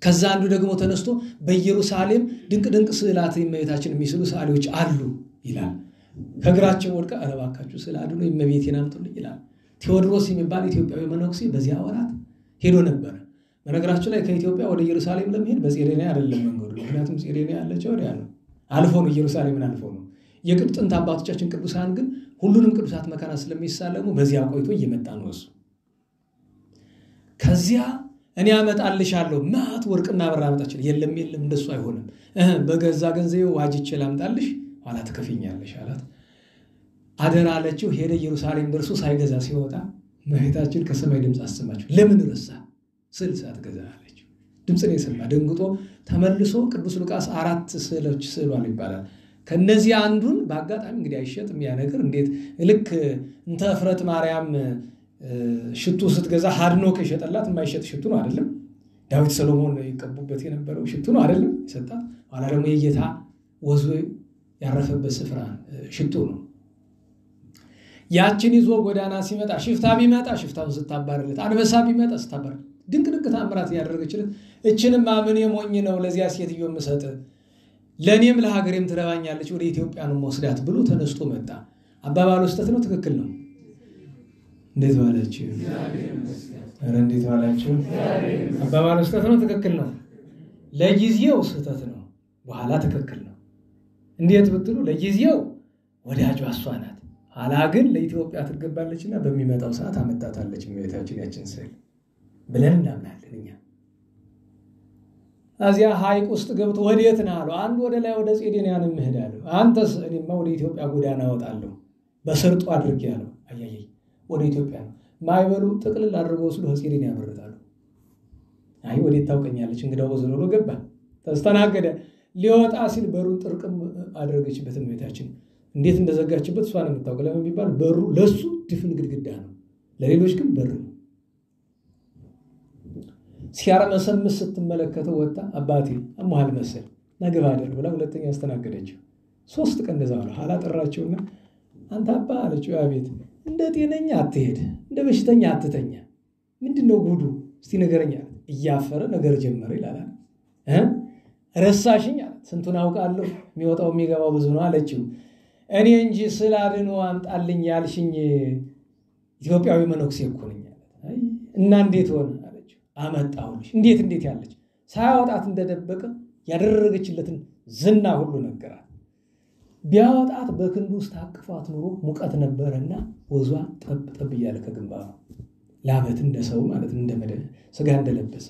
ከዛ አንዱ ደግሞ ተነስቶ በኢየሩሳሌም ድንቅ ስዕላት የእመቤታችን የሚስሉ ሰዓሊዎች አሉ ይላል። ከእግራቸው ወድቃ ኧረ እባካችሁ ስዕል አድኖ የእመቤቴን አምጡልኝ ይላል። ቴዎድሮስ የሚባል ኢትዮጵያዊ መነኩሴ በዚያ ወራት ሄዶ ነበረ። በነገራችን ላይ ከኢትዮጵያ ወደ ኢየሩሳሌም ለመሄድ በጼዴንያ አይደለም መንገዱ። ምክንያቱም ጼዴንያ ያለችው ወዲያ ነው፣ አልፎ ነው፣ ኢየሩሳሌምን አልፎ ነው። የጥንት አባቶቻችን ቅዱሳን ግን ሁሉንም ቅዱሳት መካናት ስለሚሳለሙ በዚያ ቆይቶ እየመጣ ነው እሱ። ከዚያ እኔ አመጣልሻለሁ ማት ወርቅና ብር አመጣችል። የለም እንደሱ አይሆንም፣ በገዛ ገንዘቤ ዋጅቼ ላምጣልሽ፣ ኋላ ትከፍኛለሽ አላት። አደራ አለችው። ሄደ። ኢየሩሳሌም ደርሶ ሳይገዛ ሲወጣ እመቤታችን ከሰማይ ድምፅ አሰማችው። ለምን ረሳ? ስዕል ሳትገዛ አለችው። ድምፅን የሰማ ደንግጦ ተመልሶ ቅዱስ ሉቃስ 4 ስዕሎች ስዕሏል ይባላል። ከነዚህ አንዱን በአጋጣሚ እንግዲህ አይሸጥም ያ ነገር። እንዴት ልክ እንተ እፍረት ማርያም ሽቱ ስትገዛ ሀድኖክ የሸጠላት የማይሸጥ ሽቱ ነው አይደለም። ዳዊት ሰሎሞን ይቀቡበት የነበረው ሽቱ ነው አይደለም የሰጣት። ኋላ ደግሞ የጌታ ወዙ ያረፈበት ስፍራ ሽቱ ነው። ያችን ይዞ ጎዳና ሲመጣ ሽፍታ ቢመጣ ሽፍታውን ስታባርለት፣ አንበሳ ቢመጣ ስታባር ድንቅ ተአምራት ያደረገችለት። እችንም ምን የሞኝ ነው ለዚያ ሴትዮ ምሰጥ፣ ለኔም ለሀገሬም ትረባኛለች፣ ወደ ኢትዮጵያ ነው ወስዳት ብሎ ተነስቶ መጣ። አባባሉ ስህተት ነው? ትክክል ነው? እንዴት ዋላችሁ? ኧረ እንዴት ዋላችሁ? አባባሉ ስህተት ነው? ትክክል ነው? ለጊዜው ስህተት ነው፣ በኋላ ትክክል ነው። እንዴት ብትሉ ለጊዜው ወዳጇ እሷ ናት፣ ኋላ ግን ለኢትዮጵያ ትገባለችና በሚመጣው ሰዓት አመጣታለች እመቤታችን ያችን ስዕል ብለን እናምናለን እኛ። እዚያ ሐይቅ ውስጥ ገብቶ ወዴት ነህ አለው። አንዱ ወደ ላይ ወደ ጼዴንያ ነው የምሄዳለሁ። አንተስ? እኔማ ወደ ኢትዮጵያ ጎዳና እወጣለሁ በስርጡ አድርጌ ያለው። አያይ ወደ ኢትዮጵያ ነው ማይበሉ ጥቅልል አድርገው ወስዶ ጼዴንያ ያመርታሉ። አይ ወዴት ታውቀኛለች? እንግዳው በዘሎሎ ገባ፣ ተስተናገደ። ሊወጣ ሲል በሩን ጥርቅም አደረገችበት እመቤታችን። እንዴት እንደዘጋችበት እሷ ነው የምታውቀው። ለምን ቢባል በሩ ለሱ ድፍን ግድግዳ ነው፣ ለሌሎች ግን በር ነው። ሲያረመሰምስ ስትመለከተው ወጣ። አባቴ አሞሃል መሰል ነግባ አደር ብላ ሁለተኛ አስተናገደችው። 3 ቀን እንደዛ ነው። ኋላ ጠራቸውና አንተ አባ አለችው። አቤት። እንደ ጤነኛ አትሄድ፣ እንደ በሽተኛ አትተኛ፣ ምንድነው ጉዱ? እስቲ ነገረኛ። እያፈረ ነገር ጀመረ ይላል። ረሳሽኝ አለ። ስንቱን አውቃለሁ፣ የሚወጣው የሚገባው ብዙ ነው አለችው። እኔ እንጂ ስዕል አድኖ አምጣልኝ ያልሽኝ ኢትዮጵያዊ መነኩሴ እኮ ነኝ አለ። እና እንዴት ሆነ አለችው። አመጣሁልሽ። እንዴት ያለች ሳያወጣት እንደደበቀ ያደረገችለትን ዝና ሁሉ ነገራት። ቢያወጣት በክንዱ ውስጥ አቅፏት ኑሮ ሙቀት ነበረና ወዟ ጠብ ጠብ እያለ ከግንባሩ ላበት እንደሰው ማለት እንደመደ ስጋ እንደለበሰ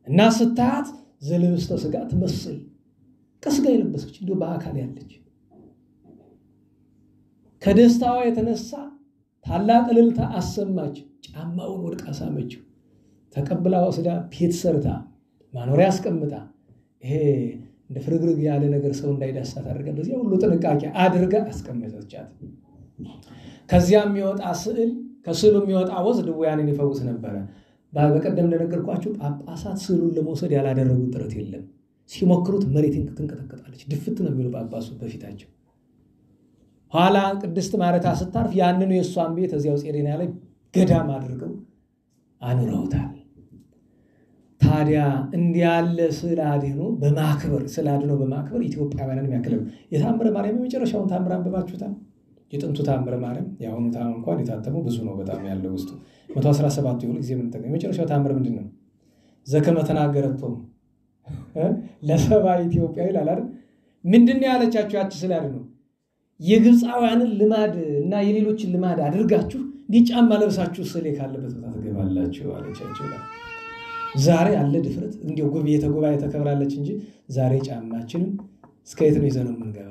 እና ስታት ዘልብስተ ስጋ ትመስል ከስጋ የለበሰች እንዲሁ በአካል ያለች ከደስታዋ የተነሳ ታላቅ እልልታ አሰማች። ጫማውን ወድቃ ሳመችው። ተቀብላ ወስዳ ቤት ሰርታ ማኖሪያ አስቀምጣ ይሄ እንደ ፍርግርግ ያለ ነገር ሰው እንዳይዳሳት አድርጋ በዚያ ሁሉ ጥንቃቄ አድርጋ አስቀመጠቻት። ከዚያም የሚወጣ ስዕል ከስዕሉ የሚወጣ ወዝ ድውያንን ይፈውስ ነበረ። በቀደም እንደነገርኳችሁ ጳጳሳት ስዕሉን ለመውሰድ ያላደረጉት ጥረት የለም። ሲሞክሩት መሬትን ትንቀጠቀጣለች። ድፍት ነው የሚሉ ጳጳሱ በፊታቸው። ኋላ ቅድስት ማርታ ስታርፍ ያንኑ የእሷን ቤት እዚያው ጼዴንያ ላይ ገዳም አድርገው አኑረውታል። ታዲያ እንዲህ ያለ ስዕል አድኖ በማክበር ስዕል አድኖ በማክበር ኢትዮጵያውያንን ያከለም የታምረ ማርያም የመጨረሻውን ታምር አንብባችሁታል? የጥንቱ ታምረ ማርያም የአሁኑ ታምር እንኳን የታተመው ብዙ ነው በጣም ያለው ውስጡ 117 ይሁን ጊዜ ምን ተገኘ። የመጨረሻው ታምር ምንድነው? ዘከመ ተናገረቶም ለሰባ ኢትዮጵያ ይላል አይደል? ምንድነው ያለቻችሁ? ያቺ ስዕል አድኖ የግብፃውያንን ልማድ እና የሌሎችን ልማድ አድርጋችሁ ጫማ ለብሳችሁ ስዕል ካለበት ቦታ ትገባላችሁ አለቻቸው ይላል። ዛሬ ያለ ድፍረት እንዲው ጉባኤ ተከብራለች እንጂ ዛሬ ጫማችንን እስከ የት ነው ይዘነው የምንገባ?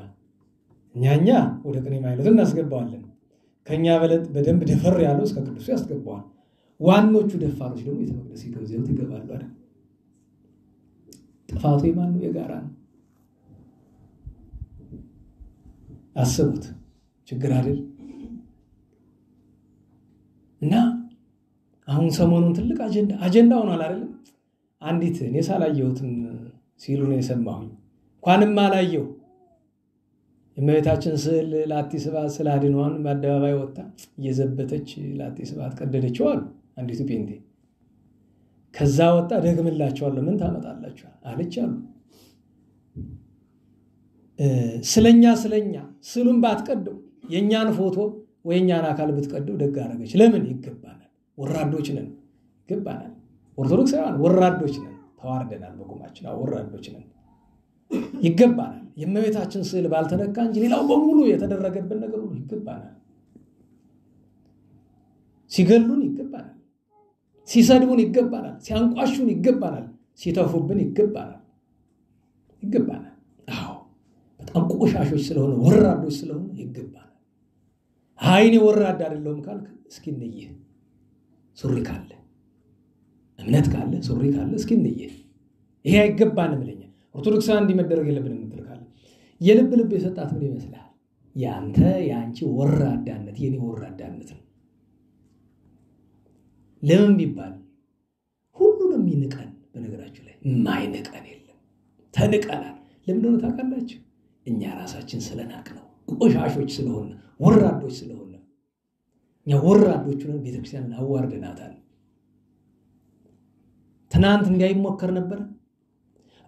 እኛኛ ወደ ቅኔ ማይለት እናስገባዋለን። ከኛ በደንብ ደፈር ያለው እስከ ቅዱሱ ያስገባዋል። ዋኖቹ ደፋሮች ደግሞ የተመቅደስ ይገዛው ይገባሉ አይደል? ጥፋቱ የማን ነው? የጋራ ነው። አስቡት፣ ችግር አይደል? እና አሁን ሰሞኑን ትልቅ አጀንዳ ሆኗል አይደል? አንዲት እኔ ሳላየሁትም ሲሉ ነው የሰማሁኝ። እንኳንም አላየው የእመቤታችን ስዕል ላቲ ስብሐት ስለ አድኗን በአደባባይ ወጣ እየዘበተች ላቲ ስብሐት ቀደደችው አሉ አንዲቱ ጴንጤ። ከዛ ወጣ ደግምላቸዋለሁ ምን ታመጣላችሁ አለች አሉ። ስለኛ ስዕሉን ባትቀደው የኛን ፎቶ ወይኛን አካል ብትቀደው ደግ አደረገች። ለምን ይገባናል? ወራዶች ነን። ይገባናል። ኦርቶዶክሳውያን ወራዶች ነን። ተዋርደናል በቁማችን። ወራዶች ነን። ይገባናል። የእመቤታችን ስዕል ባልተነካ እንጂ ሌላው በሙሉ የተደረገብን ነገር ሁሉ ይገባናል። ሲገሉን ይገባናል። ሲሰድቡን ይገባናል። ሲያንቋሹን ይገባናል። ሲተፉብን ይገባናል። አዎ በጣም ቆሻሾች ስለሆነ ወራዶች ስለሆነ ይገባናል። አይኔ ወራድ አይደለም ካልክ እስኪ እንየ ሱሪ ካለ እምነት ካለ ሱሪ ካለ እስኪ እንየ ይሄ አይገባንም ለኛ ኦርቶዶክሳውያን እንዲመደረግ የለብንም እንትን ካለ የልብ የሰጣት ምን ይመስላል? ያንቺ ወራዳነት የኔ ወራዳነት ነው። ለምን ቢባል ሁሉንም ይንቀን። በነገራችሁ ላይ ማይንቀን የለም። ተንቀናል። ለምን እንደሆነ ታውቃላችሁ? እኛ ራሳችን ስለናቅ ነው። ቆሻሾች ስለሆነ ወራዶች ስለሆነ እኛ ወራዶቹን ቤተክርስቲያንን አዋርደናታል። ትናንት እንዳይሞከር ነበር።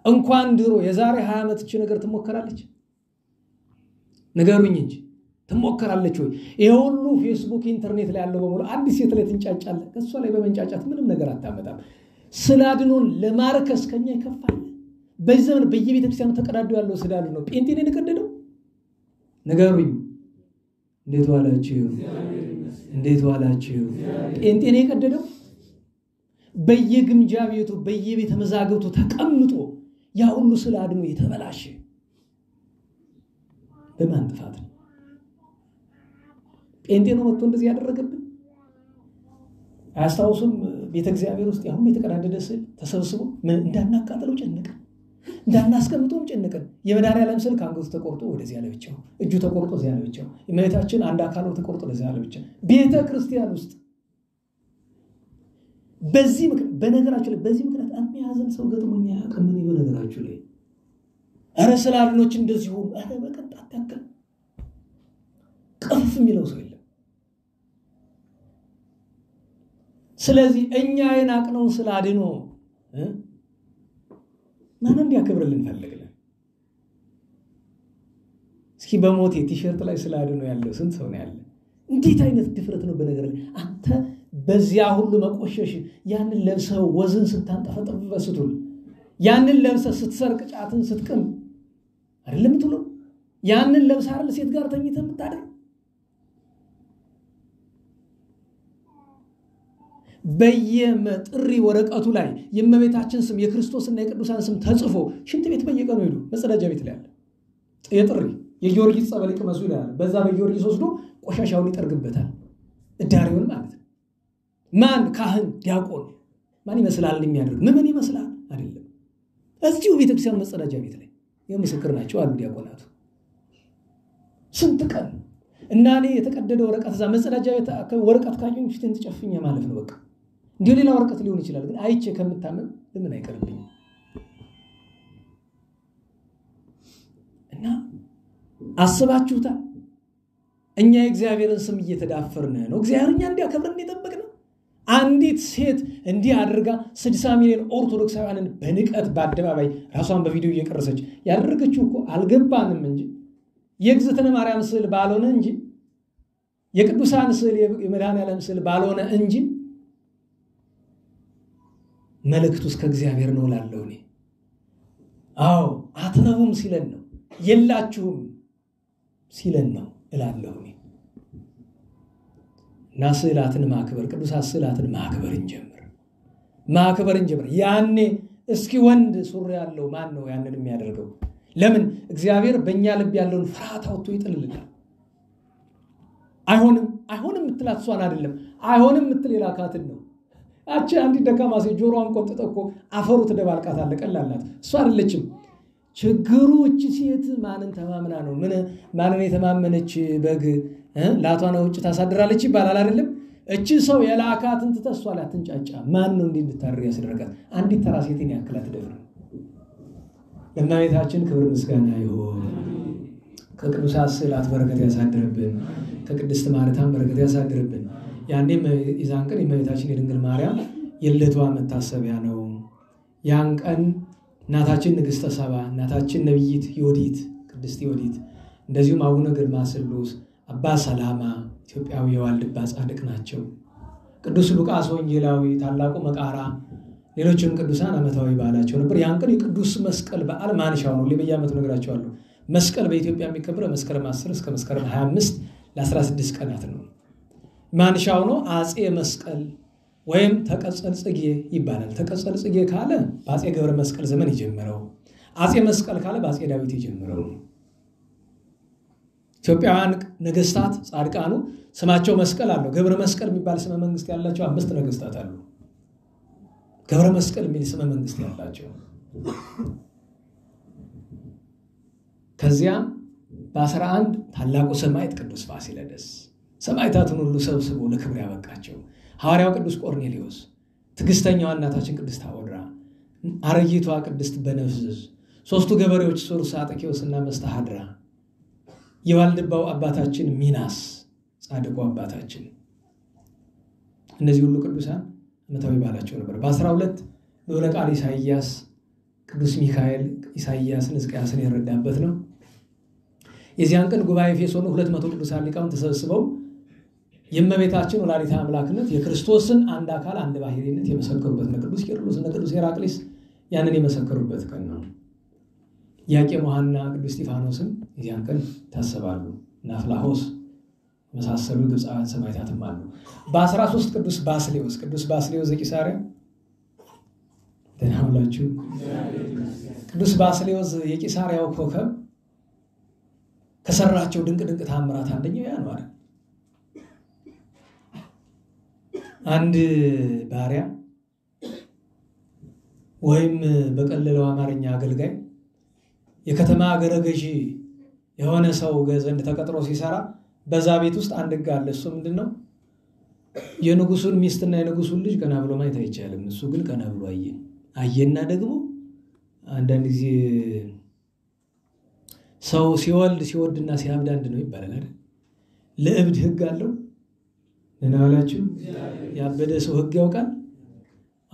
እንኳን ድሮ የዛሬ 20 ዓመት እቺ ነገር ትሞከራለች? ንገሩኝ እንጂ ትሞከራለች ወይ? ይሄ ሁሉ ፌስቡክ ኢንተርኔት ላይ ያለው በሙሉ አዲስ ሴት ላይ ትንጫጫለ። እሷ ላይ በመንጫጫት ምንም ነገር አታመጣም። ስላድኖን ለማርከስ ከኛ ይከፋል። በዚህ ዘመን በየቤተክርስቲያኑ ተቀዳዶ ያለው ስላድኖ ጴንጤን የቀደደው ንገሩኝ። እንዴት ዋላችሁ? ጴንጤን የቀደደው በየግምጃ ቤቱ በየቤተ መዛግብቱ ተቀምጦ ያ ሁሉ ስላድኖ የተበላሸ በማን ጥፋት ነው? ጴንጤ ነው መጥቶ እንደዚህ ያደረገብን? አያስታውሱም? ቤተ እግዚአብሔር ውስጥ ያሁን የተቀዳደደ ስዕል ተሰብስቦ እንዳናቃጠለው ጨነቀን፣ እንዳናስቀምጠውም ጨነቀን። የመድኃኒዓለም ስዕል ከአንገቱ ተቆርጦ ወደዚያ ለብቻው፣ እጁ ተቆርጦ እዚያ ለብቻው፣ የእመቤታችን አንድ አካሉ ተቆርጦ ለዚያ ለብቻው ቤተ ክርስቲያን ውስጥ በነገራችሁ ላይ በዚህ ምክንያት የሚያዝን ሰው ገጥሞኛ ያውቅም። በነገራችሁ ላይ ኧረ ስላድኖች እንደዚሁ ኧረ በቀጣት ያክል ቅፍ የሚለው ሰው የለም። ስለዚህ እኛ የናቅነውን ስላድኖ ማን እንዲያከብርልን ፈልገን? እስኪ በሞቴ ቲሸርት ላይ ስላድኖ ያለው ስንት ሰው ነው ያለ? እንዴት አይነት ድፍረት ነው! በነገር ላይ አንተ በዚያ ሁሉ መቆሸሽ ያንን ለብሰው ወዝን ስታንጠፈጥፍ በስቱል ያንን ለብሰህ ስትሰርቅ ጫትን ስትቅም አይደለም ትሉ ያንን ለብሳ አይደል ሴት ጋር ተኝተህ የምታደር? በየጥሪ ወረቀቱ ላይ የእመቤታችን ስም የክርስቶስና የቅዱሳን ስም ተጽፎ ሽንት ቤት በየቀኑ ሄዱ መጸዳጃ ቤት ላይ አለ የጥሪ የጊዮርጊስ ጸበል ቅመሱ ይላል። በዛ በጊዮርጊስ ወስዶ ቆሻሻውን ይጠርግበታል። እዳሪውን ማለት ነው። ማን ካህን ዲያቆን ማን ይመስላል የሚያደርግ ምን ይመስላል አይደለም። እዚሁ ቤተክርስቲያን መጸዳጃ ቤት ላይ የምስክር ናቸው አሉ ዲያቆናቱ። ስንት ቀን እና እኔ የተቀደደ ወረቀት እዛ መጸዳጃ ቤት ወረቀት ካየኝ ፊቴን ተጨፍኛ ማለት ነው። በቃ እንዲሁ ሌላ ወረቀት ሊሆን ይችላል፣ ግን አይቼ ከምታመም ለምን አይቀርብኝም? እና አስባችሁታል? እኛ የእግዚአብሔርን ስም እየተዳፈርን ነው። እግዚአብሔር እኛ እንዲያከብረን የጠበቅነው አንዲት ሴት እንዲህ አድርጋ 60 ሚሊዮን ኦርቶዶክሳውያንን በንቀት በአደባባይ ራሷን በቪዲዮ እየቀረሰች ያደረገችው እኮ አልገባንም እንጂ የእግዝእትነ ማርያም ስዕል ባልሆነ እንጂ የቅዱሳን ስዕል የመድኃኔዓለም ስዕል ባልሆነ እንጂ መልእክቱ እስከ እግዚአብሔር ነው እላለሁ እኔ። አዎ አትረቡም ሲለን ነው፣ የላችሁም ሲለን ነው እላለሁ እኔ። እና ስዕላትን ማክበር ቅዱሳት ስዕላትን ማክበር እንጀምር። ያኔ እስኪ ወንድ ሱሪ ያለው ማን ነው ያንን የሚያደርገው? ለምን እግዚአብሔር በእኛ ልብ ያለውን ፍርሃት አውጥቶ ይጥልልናል። አይሆንም የምትላት እሷን አይደለም፣ አይሆንም የምትል የላካትን ነው። አቺ አንዲት ደካማ ሴት ጆሮዋን ቆንጥጠ እኮ አፈሩ ትደባልቃታለህ፣ ቀላላት እሷ አይደለችም ችግሩ። እቺ ሴት ማንን ተማምና ነው? ማንን የተማመነች በግ ላቷን ውጭ ታሳድራለች ይባላል አይደለም? እቺ ሰው የላካትን ትተሷ ላይ አትንጫጫ። ማን ነው እንዲህ እንድታደርግ ያስደረጋት? አንዲት ተራ ሴትን ያክላት ደፍረ። ለእመቤታችን ክብር ምስጋና ይሁን። ከቅዱሳት ስዕላት በረከት ያሳድርብን፣ ከቅድስት ማርያም በረከት ያሳድርብን። ያኔም የዛን ቀን የእመቤታችን የድንግል ማርያም የልደቷ መታሰቢያ ነው። ያን ቀን እናታችን ንግሥተ ሰባ፣ እናታችን ነቢይት ዮዲት ቅድስት ዮዲት፣ እንደዚሁም አቡነ ግርማ ስሉስ፣ አባ ሰላማ ኢትዮጵያዊ የዋልድባ ጻድቅ ናቸው። ቅዱስ ሉቃስ ወንጌላዊ፣ ታላቁ መቃራ፣ ሌሎችም ቅዱሳን ዓመታዊ በዓላቸው ነበር። ያን ቀን የቅዱስ መስቀል በዓል ማንሻው ነው። በየዓመቱ ነግራቸዋለሁ። መስቀል በኢትዮጵያ የሚከበረው መስከረም 10 እስከ መስከረም 25 ለ16 ቀናት ነው። ማንሻው ነው። አጼ መስቀል ወይም ተቀጸል ጽጌ ይባላል። ተቀጸል ጽጌ ካለ በአጼ ገብረ መስቀል ዘመን የጀመረው፣ አጼ መስቀል ካለ በአጼ ዳዊት የጀመረው። ኢትዮጵያውያን ነገስታት ጻድቃኑ ስማቸው መስቀል አለው። ገብረ መስቀል የሚባል ስመ መንግስት ያላቸው 5 ነገስታት አሉ። ገብረ መስቀል የሚል ስመ መንግስት ያላቸው። ከዚያ በ11 ታላቁ ሰማዕት ቅዱስ ፋሲለደስ ሰማዕታትን ሁሉ ሰብስቦ ለክብር ያበቃቸው ሐዋርያው ቅዱስ ቆርኔሌዎስ፣ ትዕግስተኛዋ እናታችን ቅድስት አውድራ፣ አረጊቷ ቅድስት በነፍስስ፣ 3ቱ ገበሬዎች ሶርሳ፣ ጤኬዎስና መስተሃድራ፣ የዋልድባው አባታችን ሚናስ ጻድቁ አባታችን። እነዚህ ሁሉ ቅዱሳን ዓመታዊ በዓላቸው ነበር። በ12 ልዑለ ቃል ኢሳይያስ ቅዱስ ሚካኤል ኢሳይያስን ሕዝቅያስን የረዳበት ነው። የዚያን ቀን ጉባኤ ኤፌሶን 200 ቅዱሳን ሊቃውንት ተሰብስበው የእመቤታችን ወላዲተ አምላክነት የክርስቶስን አንድ አካል አንድ ባሕርይነት የመሰከሩበት ነው። ቅዱስ ቄርሎስና ቅዱስ ሄራቅሊስ ያንን የመሰከሩበት ቀን ነው። ኢያቄም ወሐና ቅዱስ እስጢፋኖስን የዚያን ቀን ታሰባሉ። ናፍላሆስ መሳሰሉ ግብፃውያን ሰማዕታትም አሉ። በ13 ቅዱስ ባስልዮስ ዘቂሳርያ ተናውላችሁ። ቅዱስ ባስልዮስ የቂሳርያው ኮከብ ከሰራቸው ድንቅ ታምራት አንደኛው ያ ነው አይደል? አንድ ባሪያ ወይም በቀለለው አማርኛ አገልጋይ የከተማ ገረገዢ የሆነ ሰው ዘንድ ተቀጥሮ ሲሰራ በዛ ቤት ውስጥ አንድ ሕግ አለ። እሱ ምንድነው? የንጉሱን ሚስትና የንጉሱን ልጅ ቀና ብሎ ማየት አይቻልም። እሱ ግን ቀና ብሎ አየና ደግሞ አንዳንድ ጊዜ ሰው ሲወድና ሲያብድ አንድ ነው ይባላል አይደል? ለእብድ ሕግ አለው። ለናላችሁ ያበደ ሰው ሕግ ያውቃል።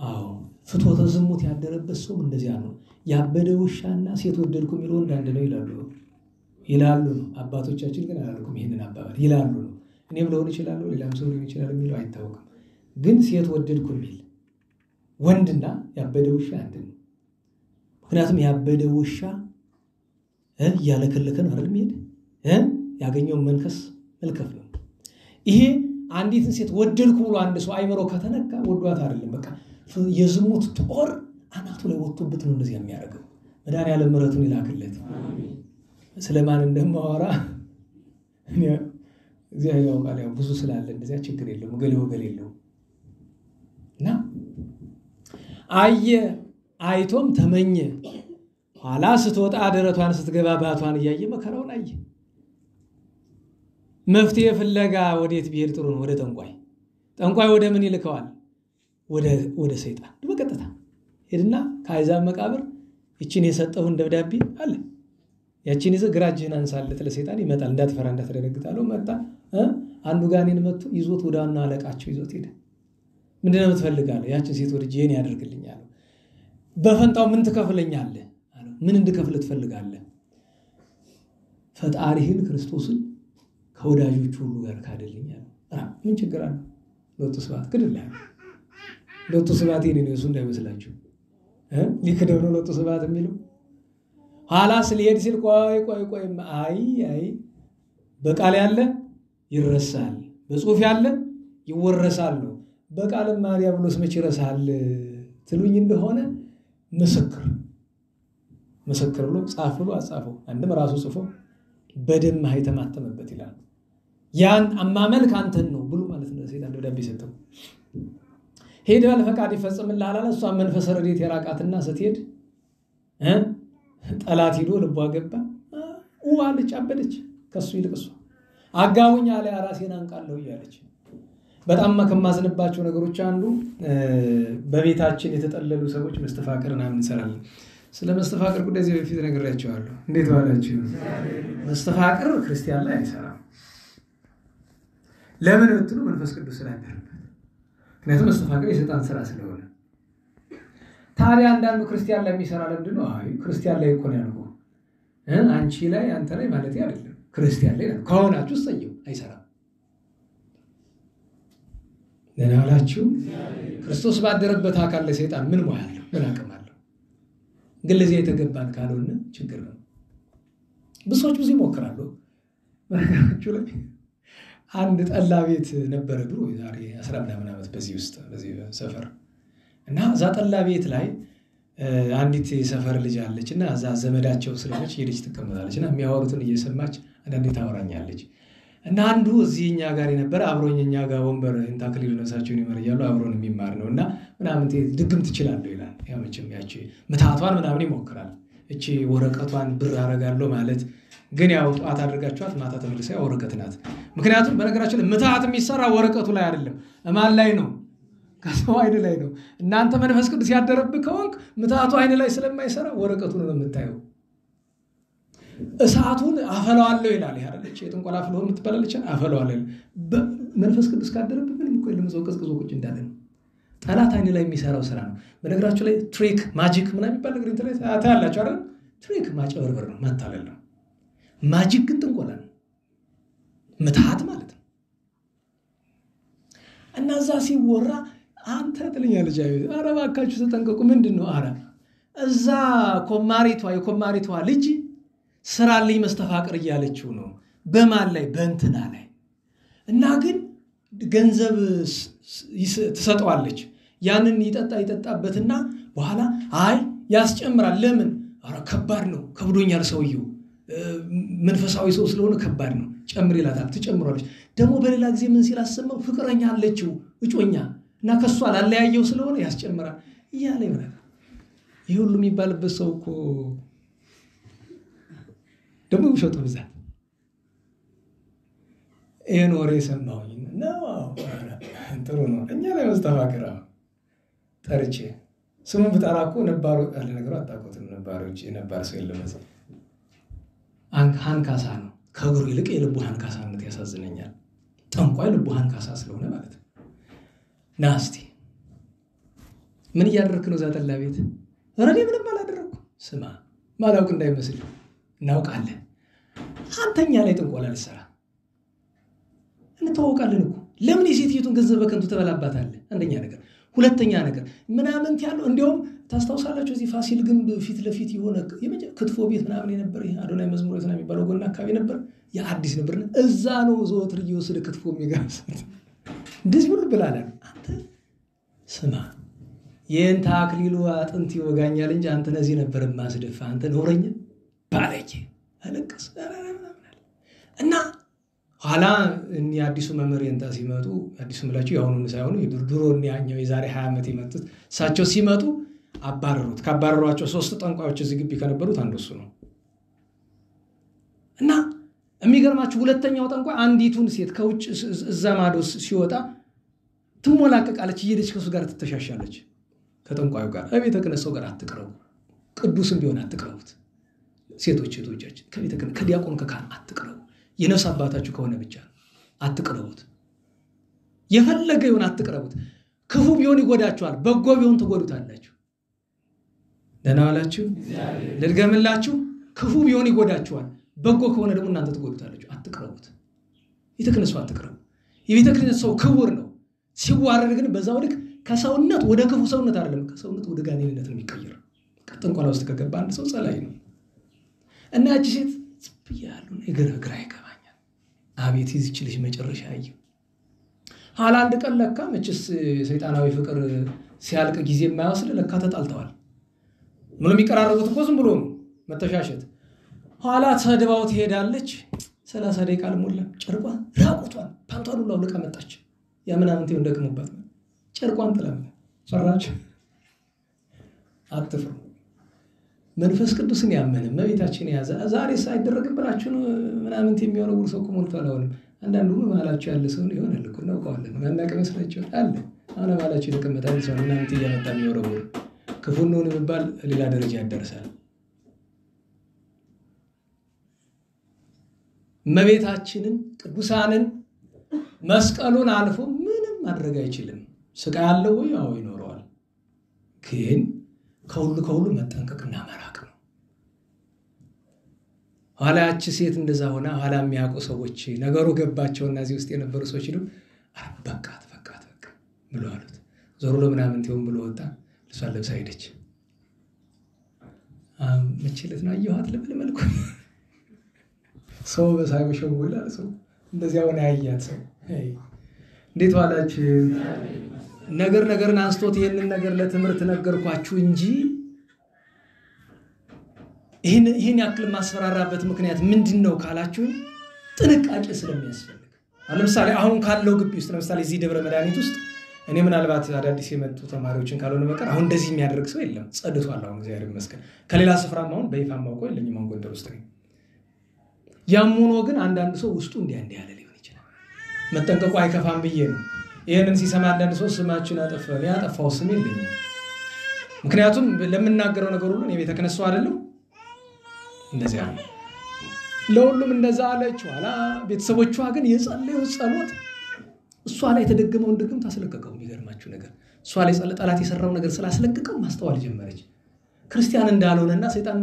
አዎ ፍትወተ ዝሙት ያደረበት ሰው እንደዚያ ነው። ያበደ ውሻና ሴት ወደድኩ የሚለው አንድ ነው ይላሉ ነው። አባቶቻችን ግን አላልኩም ይሄንን አባባል ይላሉ ነው። እኔም ልሆን ይችላል፣ ሌላም ሰው ሊሆን ይችላል የሚለው አይታወቅም። ግን ሴት ወደድኩ የሚል ወንድና ያበደ ውሻ አንድ ነው። ምክንያቱም ያበደ ውሻ ያለከለከን አይደል የሚሄድ ያገኘውን መንከስ መልከፍ ነው። ይሄ አንዲትን ሴት ወደድኩ ብሎ አንድ ሰው አይምሮ ከተነካ ወዷት አይደለም፣ በቃ የዝሙት ጦር አናቱ ላይ ወጥቶበት ነው እንደዚህ የሚያደርገው። መድኃኒዓለም ምሕረቱን ይላክለት። ስለማን እንደማወራ እግዚአብሔር ያውቃል። ያው ብዙ ስላለ እንደዚያ ችግር የለውም፣ ወገል የለውም። እና አይቶም ተመኘ። ኋላ ስትወጣ ደረቷን ስትገባ ባቷን እያየ መከራውን አየ። መፍትሄ ፍለጋ ወዴት ቢሄድ ጥሩ ነው? ወደ ጠንቋይ ወደ ምን ይልከዋል? ወደ ሰይጣን በቀጥታ ሄድና ከአሕዛብ መቃብር ይችን የሰጠውን ደብዳቤ አለ ያችን ይዘህ ግራ እጅህን አንሳለት ለሰይጣን ይመጣል፣ እንዳትፈራ እንዳትደነግጥ አለው። መጣ። አንዱ ጋኔን መጥቶ ይዞት ወደ ዋናው አለቃቸው ይዞት ሄደ። ምንድነው የምትፈልጋለህ? ያችን ሴት ወድጄ እኔ ያደርግልኛል። በፈንታው ምን ትከፍለኛለህ አለው። ምን እንድከፍል ትፈልጋለህ? ፈጣሪህን ክርስቶስን ከወዳጆቹ ሁሉ ጋር ካደልኛል። ምን ችግር አለ? ሎቱ ስብሐት ክድልህ። ሎቱ ስብሐት ይሄን እሱ እንዳይመስላችሁ ሊክደው ነው ሎቱ ስብሐት የሚለው። ኋላ ስለሄድ ሲል ቆይ አይ በቃል ያለ ይረሳል፣ በጽሁፍ ያለ ይወረሳል። በቃልም ዲያብሎስ መች ይረሳል ትሉኝ እንደሆነ ምስክር ብሎ ጻፍ ብሎ አጻፈው። አንድም ራሱ ጽፎ በደም ማህተም አተመበት ይላል። ያን አማመልክ አንተን ነው ብሎ ማለት ነው። ሰይጣን ደብዳቤ ሰጠው። ሄደ ባለ ፈቃድ ይፈጽምልሃል አለ። እሷ መንፈስ ረድኤት የራቃትና ስትሄድ ጠላት ሄዶ ልቧ ገባ። አለች፣ አበደች። ከሱ ይልቅ እሷ አጋውኝ አለ ራሴን አንቃለሁ እያለች። በጣም ከማዝንባቸው ነገሮች አንዱ በቤታችን የተጠለሉ ሰዎች መስተፋቅርን እንሰራለን። ስለ መስተፋቅር ጉዳይ እዚህ በፊት ነግሬያቸዋለሁ። እንዴት ዋላችሁ? መስተፋቅር ክርስቲያን ላይ አይሰራም። ለምን ብትሉ መንፈስ ቅዱስ ስላደረበት። ምክንያቱም መስተፋቅር የሰይጣን ስራ ስለሆነ። ታዲያ አንዳንዱ ክርስቲያን ላይ የሚሰራ ለምንድን ነው? ክርስቲያን ላይ እኮ ነው ያልኩህ። አንቺ ላይ አንተ ላይ ማለት አይደለም፣ ክርስቲያን ላይ ከሆናችሁ ሰየው አይሰራም። ለናላችሁ ክርስቶስ ባደረበት አካል ላይ ሰይጣን ምን ሙያ አለው? ምን አቅም አለው? ግን ለዚህ የተገባን ካልሆነ ችግር ነው። ብዙዎች ብዙ ይሞክራሉ። በነገራችሁ ላይ አንድ ጠላ ቤት ነበረ ድሮ ዛሬ 10 ምናምን ዓመት በዚህ ሰፈር እና እዛ ጠላ ቤት ላይ አንዲት የሰፈር ልጅ አለች እና እዛ ዘመዳቸው ስለሆነች ሄደች ትቀመጣለች እና የሚያወሩትን እየሰማች አንዳንዴ ታወራኛለች። እና አንዱ እዚህኛ ጋር የነበረ አብሮኝኛ ጋር ወንበር እንታክሊሉ ነሳቸውን ይመርያሉ አብሮን የሚማር ነው እና ምናምን ድግም ትችላለህ ይላል። ያመችም ያቺ ምታቷን ምናምን ይሞክራል። እቺ ወረቀቷን ብር አረጋለሁ ማለት ግን ያው ጧት አድርጋችኋት ማታ ተመልሳ ወረቀት ናት። ምክንያቱም በነገራችን ላይ ምታት የሚሰራ ወረቀቱ ላይ አይደለም፣ እማን ላይ ነው? ከሰው አይን ላይ ነው። እናንተ መንፈስ ቅዱስ ያደረብህ ከሆንክ ምታቱ አይን ላይ ስለማይሰራ ወረቀቱን ነው የምታየው። እሳቱን አፈላዋለሁ ይላል። ያረለች የጥንቆላ ፍልሆ የምትበላለች አፈላዋለሁ። መንፈስ ቅዱስ ካደረብህ ምንም እኮ የለም፣ እዛው ቀዝቅዞ ቁጭ እንዳለ ነው። ጠላት አይን ላይ የሚሰራው ስራ ነው። በነገራችሁ ላይ ትሪክ ማጂክ ምናምን የሚባል ነገር ኢንተርኔት ታያላችሁ አይደል? ትሪክ ማጭበርበር ነው፣ ማታለል ነው። ማጂክ ግን ጥንቆላ ነው፣ ምትሃት ማለት ነው። እና እዛ ሲወራ አንተ ትለኛለች፣ ኧረ እባካችሁ ተጠንቀቁ። ምንድን ነው? ኧረ እዛ የኮማሪቷ ልጅ ስራልኝ መስተፋቅር እያለችው ነው። በማን ላይ? በእንትና ላይ። እና ግን ገንዘብ ትሰጠዋለች። ያንን ይጠጣበትና በኋላ አይ ያስጨምራል። ለምን? ኧረ ከባድ ነው፣ ከብዶኛል፣ ሰውየው መንፈሳዊ ሰው ስለሆነ ከባድ ነው፣ ጨምር ይላታል። ትጨምሯለች። ደግሞ በሌላ ጊዜ ምን ሲል አሰማው? ፍቅረኛ አለችው እጮኛ፣ እና ከሷ ላለያየው ስለሆነ ያስጨምራል እያለ ይሆናል። ይህ ሁሉ የሚባልበት ሰው እኮ ደግሞ ውሸቱ ብዛት። ይህን ወሬ ሰማሁኝ ነው። ጥሩ ነው። እኛ ላይ መስተፋቅር ጠርቼ ስሙን ብጠራ እኮ ነባሩ ያለ ነገር አጣቆትም። ነባር ሰው የለም። አንካሳ ነው። ከእግሩ ይልቅ የልቡ አንካሳነት ያሳዝነኛል። ጠንቋይ ልቡ አንካሳ ስለሆነ ማለት ነው። ና እስቲ ምን እያደረክ ነው? እዛ ጠላ ቤት ረኔ ምንም አላደረኩም። ስማ ማላውቅ እንዳይመስል እናውቃለን። አንተኛ ላይ ጥንቆላ ልሰራ እንተዋወቃለን እኮ። ለምን የሴትዮቱን ገንዘብ በከንቱ ተበላባታለህ? አንደኛ ነገር። ሁለተኛ ነገር ምናምን ያለው እንዲያውም ታስታውሳላችሁ እዚህ ፋሲል ግንብ ፊት ለፊት የሆነ ክትፎ ቤት ምናምን የነበር ይሄ አዶናይ መዝሙር ቤት የሚባለው ጎና አካባቢ ነበር የአዲስ ነበር እዛ ነው ዘወትር እየወሰደ ክትፎ የሚጋብሰት እንደዚህ ብሎ ብላል አንተ ስማ የእንታ አክሊሉ አጥንት ይወጋኛል እንጂ አንተ ነዚህ ነበር ማስደፋ አንተ ኖረኝ ባለቂ አለቀስ እና ኋላ እኒ አዲሱ መምህር የእንታ ሲመጡ አዲሱ ምላችሁ ያሁኑን ሳይሆኑ ድሮ ያኛው የዛሬ 20 ዓመት የመጡት ሳቸው ሲመጡ አባረሩት ካባረሯቸው 3 ጠንቋዮች እዚህ ግቢ ከነበሩት አንዱ እሱ ነው እና የሚገርማችሁ ሁለተኛው ጠንቋይ አንዲቱን ሴት ከውጭ እዛ ማዶ ሲወጣ ትሞላቀቃለች እየሄደች ከሱ ጋር ትተሻሻለች ከጠንቋዩ ጋር አቤተ ክህነት ሰው ጋር አትቅረቡ ቅዱስም ቢሆን አትቅረቡት ሴቶች እህቶቻችን ከቤተ ክህነት ከዲያቆን ከካህን አትቅረቡ የነፍስ አባታችሁ ከሆነ ብቻ አትቅረቡት የፈለገ ይሁን አትቅረቡት ክፉ ቢሆን ይጎዳችኋል በጎ ቢሆን ትጎዱታላችሁ ደህና ዋላችሁ ልድገምላችሁ ክፉ ቢሆን ይጎዳችኋል በጎ ከሆነ ደግሞ እናንተ ትጎዱታላችሁ አትቅረቡት ቤተ ክህነት ሰው አትቅረቡ የቤተ ክህነት ሰው ክቡር ነው ሲዋረድ ግን በዛው ልክ ከሰውነት ወደ ክፉ ሰውነት አይደለም ከሰውነት ወደ ጋኔንነት ነው የሚቀየረው ከጥንቆላ ውስጥ ከገባ አንድ ሰው ጸላይ ነው እና እቺ ሴት ጽብያሉ ግራ ይገባኛል አቤት ይዝች ልጅ መጨረሻ አየው ኋላ አንድ ቀን ለካ መችስ ሰይጣናዊ ፍቅር ሲያልቅ ጊዜ የማይወስድ ለካ ተጣልተዋል ምን የሚቀራረቡት እኮ ዝም ብሎ ነው መተሻሸት ኋላ ተደባው ትሄዳለች 30 ደቂቃ አልሞላም ጨርቋን ራቁቷን ፓንቷን ሁሉ አውልቃ መጣች ያ ምናምን ተው እንደከመባት ጨርቋን ጥላም ፈራች አትፍሩ መንፈስ ቅዱስን ያመነ መቤታችን ያዘ ዛሬ ሳይደረግብላችሁ ምናምን የሚያወሩ ሰው ቆሞልቷል አሁን አንዳንዱ ማላችሁ ያለ ሰው ይሆናል እኮ ነው ቃልን ማናቀ መስላችሁ አለ አና ማላችሁ ተቀመጣል ሰው ምናምን እያመጣ የሚያወሩ ክፉን ነው የሚባል ሌላ ደረጃ ያደርሳል መቤታችንን ቅዱሳንን መስቀሉን አልፎ ምንም ማድረግ አይችልም ስቃይ አለው ወይ አዎ ይኖረዋል ግን ከሁሉ መጠንቀቅና መራቅ ነው ኋላች ሴት እንደዛ ሆና ኋላ የሚያውቁ ሰዎች ነገሩ ገባቸውና እዚህ ውስጥ የነበሩ ሰዎች ይሉ በቃ ብሎ አሉት ዞሮ ለምናምን ተውም ብሎ ወጣ እሷን ለብሳ ሄደች መችለት ነው አየኋት ለመልኩ ሰው በሳይበሽው ይላል ሰው እንደዚያ ሆነ ያያት ሰው እንዴት ዋላችሁ ነገርን አንስቶት ይሄንን ነገር ለትምህርት ነገርኳችሁ እንጂ ይሄን ያክል ማስፈራራበት ምክንያት ምንድነው ካላችሁ ጥንቃቄ ስለሚያስፈልግ ለምሳሌ አሁን ካለው ግቢ ውስጥ ለምሳሌ እዚህ ደብረ መድኃኒት ውስጥ እኔ ምናልባት አዳዲስ የመጡ ተማሪዎችን ካልሆነ በቀር አሁን እንደዚህ የሚያደርግ ሰው የለም ጸድቷል አሁን እግዚአብሔር ይመስገን ከሌላ ስፍራም አሁን በይፋ ማውቀው የለኝም አሁን ጎንደር ውስጥ ነው ያሙኖ ግን አንዳንድ ሰው ውስጡ እንዲያ ያለ ሊሆን ይችላል መጠንቀቁ አይከፋም ብዬ ነው ይሄንን ሲሰማ አንዳንድ ሰው ስማችን አጠፋው ያጠፋው ስም የለኝም ምክንያቱም ለምናገረው ነገር ሁሉ የቤተ ክህነት ሰው አይደለም እንደዚያ ነው ለሁሉም እንደዛ አለች ኋላ ቤተሰቦቿ ግን የጸለዩ ጸሎት እሷ ላይ ተደገመውን ድግም ታስለቀቀው የሚገርማችሁ ነገር እሷ ላይ ጠላት የሰራው ነገር ስላስለቀቀው ማስተዋል ጀመረች ክርስቲያን እንዳልሆነና ሰይጣን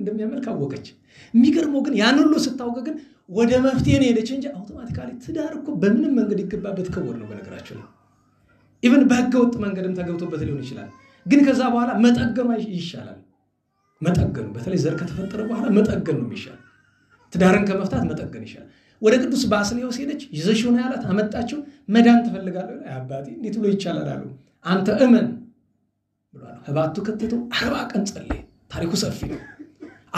እንደሚያመልክ አወቀች የሚገርመው ግን ያን ሁሉ ስታውቀ ግን ወደ መፍትሄ ነው ሄደች እንጂ አውቶማቲካሊ ትዳር እኮ በምንም መንገድ ይገባበት ከወር ነው በነገራችሁ ላይ ኢቭን በህገ ወጥ መንገድም ተገብቶበት ሊሆን ይችላል ግን ከዛ በኋላ መጠገኑ ይሻላል መጠገኑ በተለይ ዘር ከተፈጠረ በኋላ መጠገን ነው የሚሻል ትዳርን ከመፍታት መጠገን ይሻላል ወደ ቅዱስ ባስልዮስ ሄደች ይዘሽው ነው ያላት አመጣቸው መዳን ተፈልጋለሁ አባቴ እንዴት ብሎ ይቻላል አሉ አንተ እመን ብሏል ህባቱ ከተተው 40 ቀን ጸለየ ታሪኩ ሰፊ ነው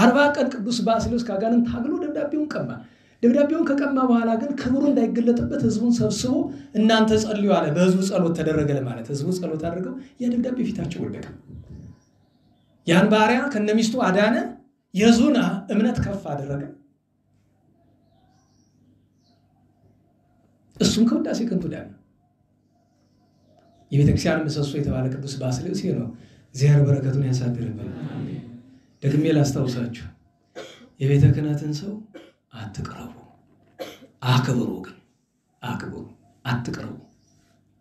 40 ቀን ቅዱስ ባስልዮስ ካጋንን ታግሎ ደብዳቤውን ከቀማ በኋላ ግን ክብሩ እንዳይገለጥበት ህዝቡን ሰብስቦ እናንተ ጸልዩ አለ በህዝቡ ጸሎት ተደረገ ለማለት ህዝቡ ጸሎት አድርገው ያ ደብዳቤ ፊታቸው ወደቀ ያን ባሪያ ከነሚስቱ አዳነ የህዝቡን እምነት ከፍ አደረገ እሱም ከውዳሴ ከንቱ ዳነ የቤተክርስቲያን ምሰሶ የተባለ ቅዱስ ባስልዮስ ነው እግዚአብሔር በረከቱን ያሳድርብን አሜን ደግሜ ላስታውሳችሁ የቤተ ክህነትን ሰው አትቅረቡ አክብሩ ግን አክብሩ አትቅረቡ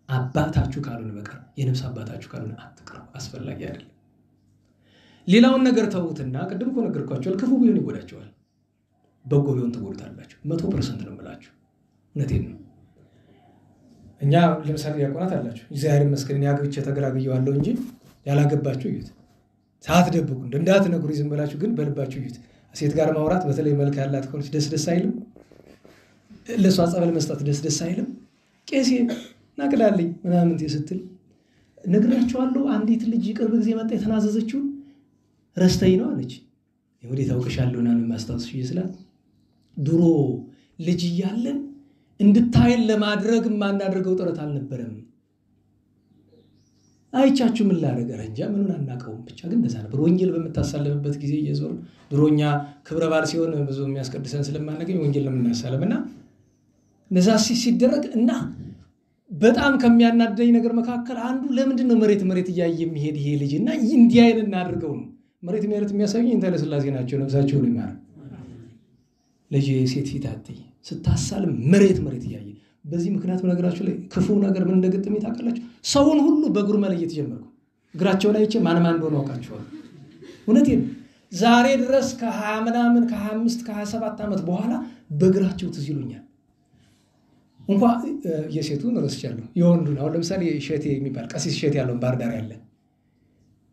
አባታችሁ ካልሆነ በቀር የነፍስ አባታችሁ ካልሆነ አትቅረቡ አስፈላጊ አይደለም ሌላውን ነገር ተውትና ቅድም እኮ ነገርኳችሁ ክፉ ቢሆን ይጎዳቸዋል በጎ ቢሆን ትጎዱታላችሁ 100% ነው የምላችሁ እውነቴን ነው እኛ ለምሳሌ ዲያቆናት አላችሁ እግዚአብሔር ይመስገን ያግብቼ ተገላግየዋለሁ እንጂ ያላገባችሁ እዩት ሳትደብቁ እንዳትነግሩ ዝም ብላችሁ ግን በልባችሁ እዩት ሴት ጋር ማውራት በተለይ መልክ ያላት ከሆነች ደስ አይልም ለሷ ጸበል መስጠት ደስ አይልም ቄሴ ናቅዳልኝ ምናምን ስትል ነግራችኋለሁ አንዲት ልጅ ቅርብ ጊዜ መጣ የተናዘዘችው ረስተኝ ነው አለች ይሁዲ ታውቅሻለሁና ነው ማስተዋወስሽ ይስላት ድሮ ልጅ እያለን እንድታይል ለማድረግ ማናደርገው ጥረት አልነበረም አይቻችሁ ምን ላደረገ እንጃ ምኑን አናቀውም ብቻ ግን እንደዛ ነበር ወንጌል በመታሳለምበት ጊዜ እየዞር ድሮኛ ክብረ በዓል ሲሆን ብዙ የሚያስቀድሰን ስለማናገኝ ወንጌል ለምናሳለምና እንደዛ ሲደረግ እና በጣም ከሚያናደኝ ነገር መካከል አንዱ ለምንድን ነው መሬት እያየ የሚሄድ ይሄ ልጅና እንዲህ አይነት እናድርገው ነው መሬት የሚያሳዩኝ እንተ ለስላሴ ናቸው ነፍሳቸው ይማር ልጅ ሴት ፊት አትይ ስታሳልም መሬት እያየ በዚህ ምክንያት ነገራችሁ ላይ ክፉ ነገር ምን እንደገጠመኝ ታውቃላችሁ ሰውን ሁሉ በእግሩ መለየት ጀመርኩ እግራቸው ላይ ማን እንደሆነ አውቃቸዋለሁ እውነቴን ዛሬ ድረስ ከ20 ምናምን ከ25 ከ27 ዓመት በኋላ በእግራቸው ትዝ ይሉኛል እንኳን የሴቱን ረስቻለሁ የወንዱን አሁን ለምሳሌ ሸቴ የሚባል ቀሲስ ሸቴ ያለው ባህር ዳር ያለ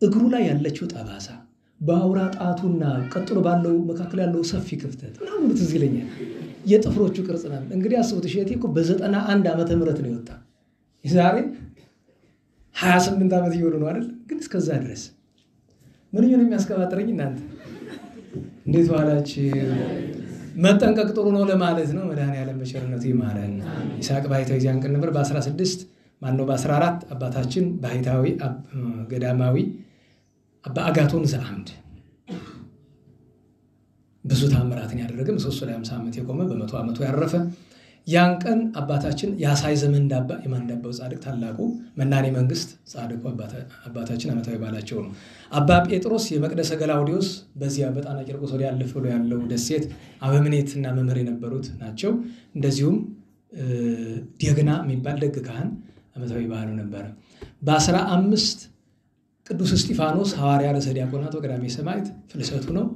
እግሩ ላይ ያለችው ጠባሳ በአውራ ጣቱና ቀጥሎ ባለው መካከል ያለው ሰፊ ክፍተት ምናምን ትዝ ይለኛል የጥፍሮቹ ቅርጽ ነው እንግዲህ አስቡት ሸቴ እኮ በ91 ዓመተ ምህረት ነው የወጣ ዛሬ 28 ዓመት ይሆኑ ነው አይደል ግን እስከዛ ድረስ ምን ነው የሚያስቀባጥረኝ እናንተ እንዴት ዋላችሁ መጠንቀቅ ጥሩ ነው ለማለት ነው መድኃኒዓለም በቸርነቱ ይማረን ይስሐቅ ባሕታዊ ዚያን ቀን ነበር በ16 ማነው በ14 አባታችን ባሕታዊ ገዳማዊ አባ አጋቶን ዘአምድ ብዙ ታምራትን ያደረገ ምሰሶ ላይ 50 ዓመት የቆመ በ100 ዓመቱ ያረፈ ያን ቀን አባታችን ያሳይ ዘመን ዳባ የማንዳባው ጻድቅ ታላቁ መናኔ መንግስት ጻድቁ አባታችን ዓመታዊ ባላቸው ነው አባ ጴጥሮስ የመቅደሰ ገላውዲዮስ በዚያ በጣና ቂርቆስ ወዲያ ያለፈ ብሎ ያለው ደሴት አበምኔትና መምህር የነበሩት ናቸው እንደዚሁም ዲያግና የሚባል ደግ ካህን ዓመታዊ ባሉ ነበር በ15 ቅዱስ እስጢፋኖስ ሐዋርያ ርዕሰ ዲያቆናት ወቀዳሜ ሰማዕት ፍልሰቱ ነው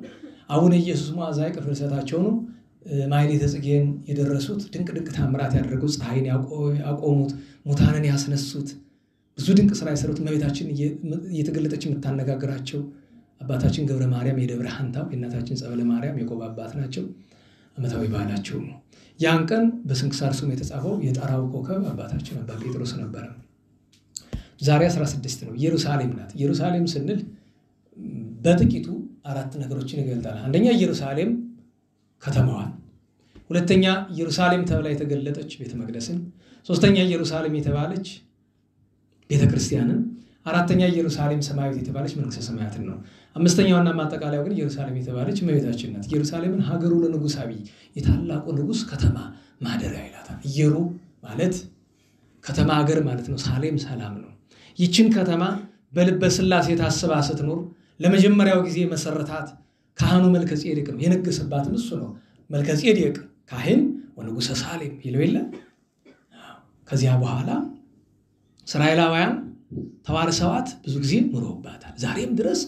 አቡነ ኢየሱስ ሞዓዛይ ፍልሰታቸው ነው ማይሌተ ጽጌን የደረሱት ድንቅ ታምራት ያደረጉት ፀሐይን ያቆሙት ሙታንን ያስነሱት ብዙ ድንቅ ስራ የሰሩት እመቤታችን እየተገለጠች የምታነጋግራቸው አባታችን ገብረ ማርያም የደብረ ሐንታው የእናታችን ጸበለ ማርያም የቆባ አባት ናቸው ዓመታዊ በዓላቸው ነው ያን ቀን በስንክሳር ስም የተጻፈው የጠራው ኮከብ አባታችን አባ ጴጥሮስ ነበር ዛሬ 16 ነው ኢየሩሳሌም ናት ኢየሩሳሌም ስንል በጥቂቱ አራት ነገሮችን ይገልጣል አንደኛ ኢየሩሳሌም ከተማዋን ሁለተኛ ኢየሩሳሌም ተብላ የተገለጠች ቤተ መቅደስን ሶስተኛ ኢየሩሳሌም የተባለች ቤተ ክርስቲያንን አራተኛ ኢየሩሳሌም ሰማያዊት የተባለች መንግስተ ሰማያትን ነው አምስተኛውና ማጠቃለያው ግን ኢየሩሳሌም የተባለች እመቤታችን ናት ኢየሩሳሌምን ሀገሩ ለንጉሳዊ የታላቁ ንጉስ ከተማ ማደሪያ ይላታል ኢየሩ ማለት ከተማ ሀገር ማለት ነው ሳሌም ሰላም ነው ይችን ከተማ በልበ ሥላሴ ታስባ ስትኖር ለመጀመሪያው ጊዜ መሰረታት ካህኑ መልከጼዴቅ ነው የነገሰባትም እሱ ነው መልከጼዴቅ ካህን ወንጉሰ ሳሌም ይለው የለ ከዚያ በኋላ እስራኤላውያን ተዋርሰዋት ብዙ ጊዜ ኑረውባታል ዛሬም ድረስ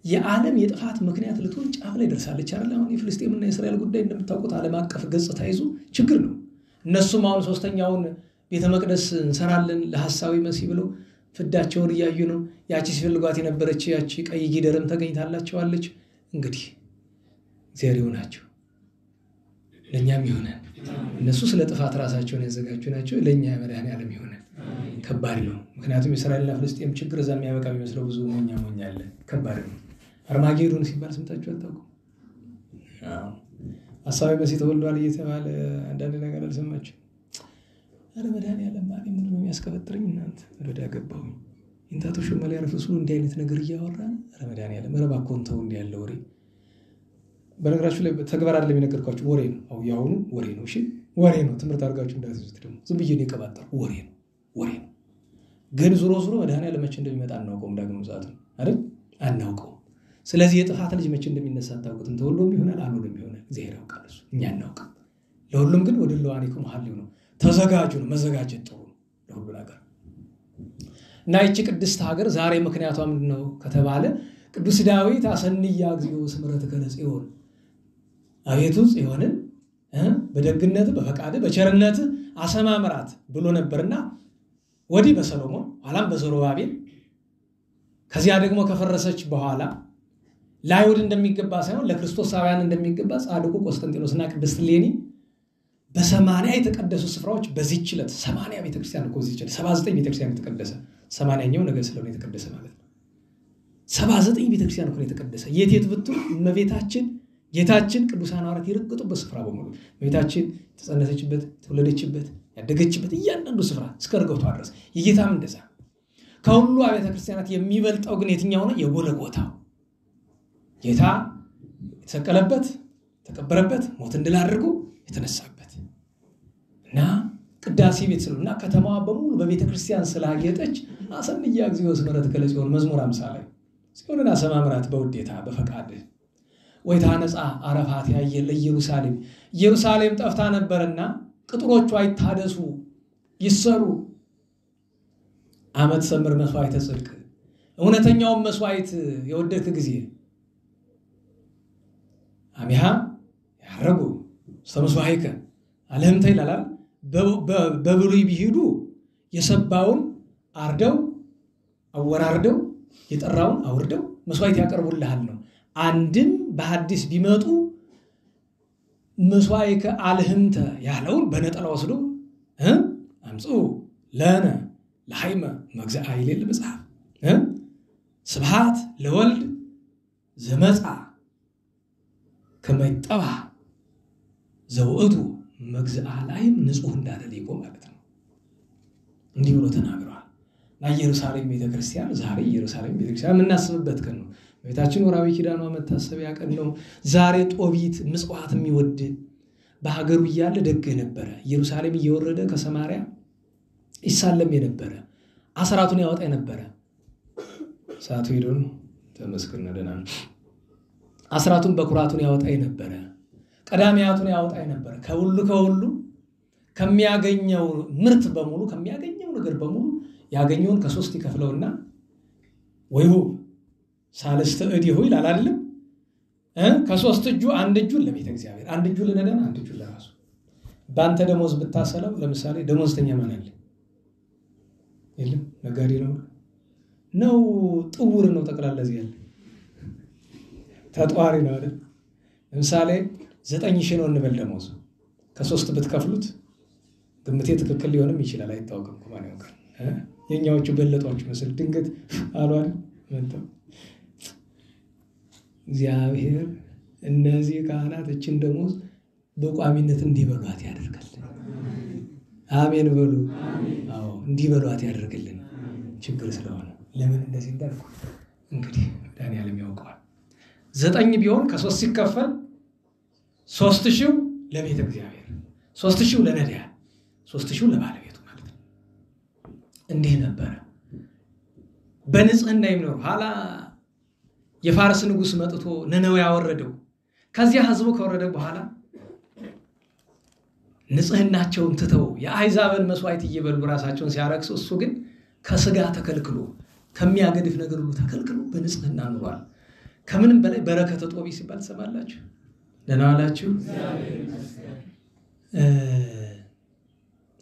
የዓለም የጥፋት ምክንያት ልትሆን ጫፍ ላይ ደርሳለች አይደል አሁን የፍልስጤምና የእስራኤል ጉዳይ እንደምታውቁት ዓለም አቀፍ ገጽታ ይዞ ችግር ነው እነሱም አሁን ሶስተኛውን ቤተ መቅደስ እንሰራለን ለሐሳዊ መሲህ ብለው ፍዳቸውን እያዩ ነው ያቺ ሲፈልጓት የነበረች ያቺ ቀይ ጊደርም ተገኝታላቸዋለች እንግዲህ እግዚአብሔር ይሁናቸው ለኛም ይሆናል እነሱ ስለ ጥፋት ራሳቸውን ያዘጋጁ ናቸው ለኛ መድኃኒዓለም ይሆናል ከባድ ነው ምክንያቱም እስራኤልና ፍልስጤም ችግር እዛ የሚያበቃ የሚመስለው ብዙ ሞኛ አለ ከባድ ነው አርማጌዶን ሲባል ሰምታችሁ አታውቁ ሐሳዊ መሲህ ተወልዷል እየተባለ አንዳንድ ነገር አልሰማችሁ አረ መድኃኒዓለም ማለት ምንድን ነው የሚያስከበጥረኝ እናንተ ወደ ያገባው እንታቶ ሹመል ያረፈሱ እንዲህ አይነት ነገር እያወራ አረ መድኃኒዓለም ረባኮን ተው እንዲህ ያለ ወሬ በነገራችሁ ላይ ተግባር አይደለም የሚነገርኳችሁ ወሬ ነው አው ያውኑ ወሬ ነው እሺ ወሬ ነው ትምህርት አድርጋችሁ እንዳትዙት ደግሞ ዝም ብዬ ነው የቀባጠር ወሬ ነው ግን ዙሮ መድኃኒዓለም መቼ እንደሚመጣ አናውቀውም ዳግም ሰዓቱ አይደል አናውቀው ስለዚህ የጥፋት ልጅ መቼ እንደሚነሳ ታውቁትም ተወልዶም ይሆናል አልወልዶም ይሆናል እግዚአብሔር ያውቃል እሱ እኛ አናውቅም ለሁሉም ግን ወደ ለዋኒኩም ሐልዩ ነው ተዘጋጁ ነው መዘጋጀት ጥሩ ነው ለሁሉ ነገር እና ይቺ ቅድስት ሀገር ዛሬ ምክንያቷ ምንድነው ከተባለ ቅዱስ ዳዊት አሰንያ እግዚኦ ስምረትከ ለጽዮን አቤቱ ጽዮንን በደግነት በፈቃድ በቸርነት አሰማምራት ብሎ ነበርና ወዲህ በሰሎሞን ኋላም በዘሩባቤል ከዚያ ደግሞ ከፈረሰች በኋላ ለአይሁድ እንደሚገባ ሳይሆን ለክርስቶሳውያን እንደሚገባ ጻድቁ ቆስጠንጢኖስና ቅድስት እሌኒ በ80 የተቀደሱ ስፍራዎች በዚህች ዕለት 80 ቤተክርስቲያን እኮ እዚህች ዕለት 79 ቤተክርስቲያን የተቀደሰ 80ኛው ነገር ስለሆነ የተቀደሰ ማለት ነው። 79 ቤተክርስቲያን እኮ የተቀደሰ የት ብትሉ እመቤታችን ጌታችን ቅዱሳን ሐዋርያት ይረግጡበት ስፍራ በሙሉ እመቤታችን ተጸነሰችበት፣ ተወለደችበት፣ ያደገችበት እያንዳንዱ ስፍራ እስከ እርገቷ ድረስ የጌታም እንደዛ። ከሁሉ አብያተ ክርስቲያናት የሚበልጠው ግን የትኛው ነው? የጎልጎታው ጌታ የተሰቀለበት፣ የተቀበረበት፣ ሞትን ድል አድርጎ የተነሳበት እና ቅዳሴ ቤት ስለሆነና ከተማዋ በሙሉ በቤተ ክርስቲያን ስላጌጠች አሰንያ እግዚኦ ስመረት ከለጽዮን መዝሙር 50 ላይ ጽዮንን አሰማምራት በውዴታ በፈቃድ ወይ ታነጻ አረፋት ያየ ለኢየሩሳሌም ኢየሩሳሌም ጠፍታ ነበርና ቅጥሮቿ አይታደሱ ይሰሩ አመት ሰምር መስዋዕት ጽድቅ እውነተኛው መስዋዕት የወደድክ ጊዜ አሚሃ ያረጉ ሰምስዋሂከ አለምታ ይላል። በብሉይ ቢሄዱ የሰባውን አርደው አወራርደው የጠራውን አውርደው መስዋዕት ያቀርቡልሃል ነው። አንድም በሐዲስ ቢመጡ መስዋዕከ አልህምተ ያለውን በነጠላ ወስዶ አምጹ ለነ ለሃይመ መግዛእ ኃይል መጽሐፍ ስብሐት ለወልድ ዘመጻ ከመይጠባ ዘውእቱ መግዛእ ላይም ንጹህ እንዳደረገ ማለት ነው። እንዲህ ብሎ ተናግሯል። ለኢየሩሳሌም ቤተክርስቲያን ዛሬ ኢየሩሳሌም ቤተክርስቲያን የምናስብበት ቀን ነው። ቤታችን ወራዊ ኪዳኗ መታሰቢያ ቀን ነው። ዛሬ ጦቢት ምጽዋት የሚወድ በሀገሩ እያለ ደግ የነበረ ኢየሩሳሌም እየወረደ ከሰማርያ ይሳለም የነበረ አስራቱን ያወጣ የነበረ ሰዓቱ ሄዶን ተመስገን ደህና ነው። አስራቱን በኩራቱን ያወጣ የነበረ ቀዳሚያቱን ያወጣ የነበረ ከሁሉ ከሚያገኘው ምርት በሙሉ ከሚያገኘው ነገር በሙሉ ያገኘውን ከሶስት ይከፍለውና ወይሁ ሳልስተ እዲሁ ይላል አይደለም። ከሶስት እጁ አንድ እጁን ለቤተ እግዚአብሔር፣ አንድ እጁ ለነዳን፣ አንድ እጁ ለራሱ። ባንተ ደሞዝ ብታሰለው ለምሳሌ ደሞዝተኛ ማን አለ? የለም። ነጋዴ ነው ጥውር ነው ጠቅላላ እዚህ ያለ ተጧሪ ነው አይደል? ለምሳሌ 9000 ነው እንበል ደሞዝ ከሶስት ብትከፍሉት ግምቴ ትክክል ሊሆንም ይችላል አይታወቅም እኮ ማን ያውቃል። የኛዎቹ በለጧችሁ መስል ድንገት አሏል መጣው እግዚአብሔር እነዚህ ካህናት እችን ደሞዝ በቋሚነት እንዲበሏት ያደርጋል። አሜን በሉ። አዎ እንዲበሏት ያደርግልን። ችግር ስለሆነ ለምን እንደዚህ እንዳልኩ እንግዲህ ዳንኤልም ያውቀዋል። 9 ቢሆን ከ3 ሲከፈል 3000 ለቤተ እግዚአብሔር፣ 3000 ለነዳያን፣ 3000 ለባለቤቱ ማለት ነው። እንዲህ ነበር በንጽህና የሚኖር ኋላ የፋርስ ንጉስ መጥቶ ነነዌ ያወረደው። ከዚያ ህዝቡ ከወረደ በኋላ ንጽህናቸውን ትተው የአይዛብን መስዋዕት እየበሉ ራሳቸውን ሲያረክሱ እሱ ግን ከስጋ ተከልክሎ ከሚያገድፍ ነገር ሁሉ ተከልክሎ በንጽህና ኑሯል። ከምንም በላይ በረከተ ጦቢት ሲባል ተሰማላችሁ። ደህና ዋላችሁ።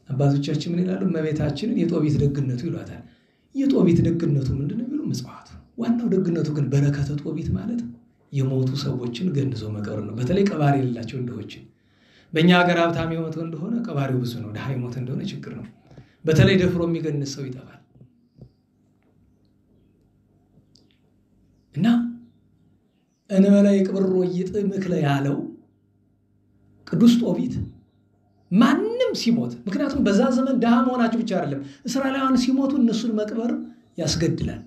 አባቶቻችን ምን ይላሉ? እመቤታችንን የጦቢት ደግነቱ ይሏታል። የጦቢት ደግነቱ ምንድነው ቢሉ ምጽዋቱ። ዋናው ደግነቱ ግን በረከተ ጦቢት ማለት የሞቱ ሰዎችን ገንዞ መቀበር ነው። በተለይ ቀባሪ የሌላቸው እንደሆችን በእኛ ሀገር ሀብታም የሞተው እንደሆነ ቀባሪው ብዙ ነው። ድሃ የሞተ እንደሆነ ችግር ነው። በተለይ ደፍሮ የሚገንዝ ሰው ይጠፋል። እና እንበላ ይቅብሮ ይጥምክለ ያለው ቅዱስ ጦቢት ማንም ሲሞት፣ ምክንያቱም በዛ ዘመን ድሃ መሆናቸው ብቻ አይደለም እስራኤላውያን ሲሞቱ እነሱን መቅበር ያስገድላል።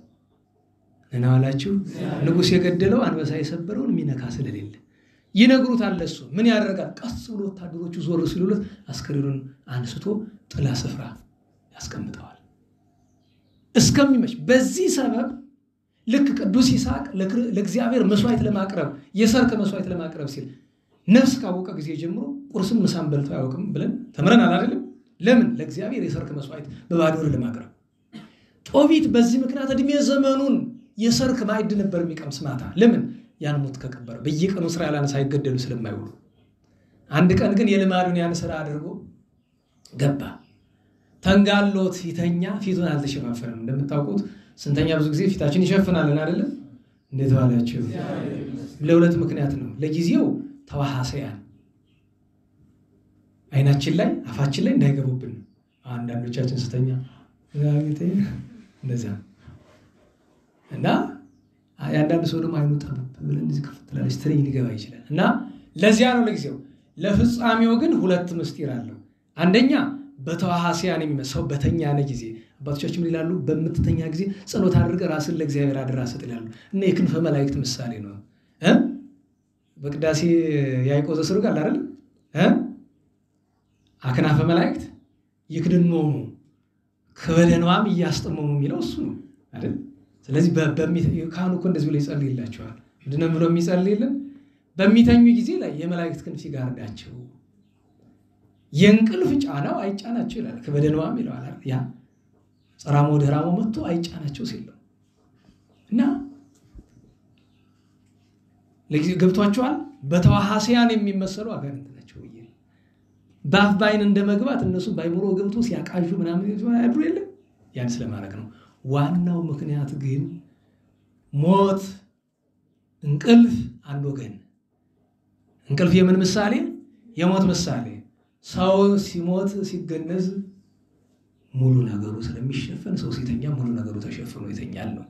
እና ዋላችሁ ንጉስ የገደለው አንበሳ የሰበረውን ሚነካ ስለሌለ ይነግሩታል። ለሱ ምን ያደርጋል? ቀስ ብሎ ወታደሮቹ ዞር ሲሉለት አስከሬኑን አንስቶ ጥላ ስፍራ ያስቀምጠዋል እስከሚመሽ። በዚህ ሰበብ ልክ ቅዱስ ይስሐቅ ለእግዚአብሔር መስዋዕት ለማቅረብ የሰርክ መስዋዕት ለማቅረብ ሲል ነፍስ ካወቀ ጊዜ ጀምሮ ቁርስም ምሳም በልቶ አያውቅም ብለን ተምረናል አይደለም? ለምን? ለእግዚአብሔር የሰርክ መስዋዕት በባዶ ለማቅረብ። ጦቢት በዚህ ምክንያት እድሜ ዘመኑን የሰርክ ማዕድ ነበር የሚቀምስ ማታ። ለምን? ያን ሞት ከቀበረ በየቀኑ እስራኤላውያን ሳይገደሉ ስለማይውሉ። አንድ ቀን ግን የልማዱን ያን ስራ አድርጎ ገባ። ተንጋሎት ይተኛ ፊቱን አልተሸፋፈነም። እንደምታውቁት ስንተኛ ብዙ ጊዜ ፊታችን ይሸፍናልን አይደል? እንዴት ዋላችሁ? ለሁለት ምክንያት ነው። ለጊዜው ተዋሃሰያን አይናችን ላይ አፋችን ላይ እንዳይገቡብን አንዳንዶቻችን ስተኛ እንደዛ እና አንዳንድ ሰው ደግሞ አይኑ ጠብብ ብለን እዚህ ከፍተላለች ትሬኝ ሊገባ ይችላል እና ለዚያ ነው ለጊዜው። ለፍጻሜው ግን ሁለት ምስጢር አለው። አንደኛ በተዋሃሲያን የሚመሰው በተኛነ ጊዜ አባቶቻችን ይላሉ በመተኛ ጊዜ ጸሎት አድርገ ራስን ለእግዚአብሔር አደራ ሰጥ ይላሉ እና የክንፈ መላእክት ምሳሌ ነው። በቅዳሴ ያዕቆብ ዘስሩግ አለ አይደል? አክናፈ መላእክት ይክድኖሙ ከበደኗም እያስጠመሙ የሚለው እሱ ነው አይደል? ስለዚህ ካህኑ እኮ እንደዚህ ብሎ ይጸልይላቸዋል። ምንድነው ብሎ የሚጸልይልን? በሚተኙ ጊዜ ላይ የመላእክት ክንፍ ይጋርዳቸው የእንቅልፍ ጫናው አይጫናቸው ይላል። ከበደኗም ይለዋል አይደል? ያ ጸራሞ ደራሞ መጥቶ አይጫናቸው ሲለው እና ለጊዜ ገብቷቸዋል። በተዋሃሲያን የሚመሰሉ አጋንንት ናቸው። በአፍ በዓይን እንደመግባት እነሱ ባይምሮ ገብቶ ሲያቃዡ ምናምን ያድሩ የለም ያን ስለማድረግ ነው። ዋናው ምክንያት ግን ሞት እንቅልፍ አንድ ወገን እንቅልፍ የምን ምሳሌ? የሞት ምሳሌ። ሰው ሲሞት ሲገነዝ ሙሉ ነገሩ ስለሚሸፈን ሰው ሲተኛ ሙሉ ነገሩ ተሸፍኖ ይተኛል ነው።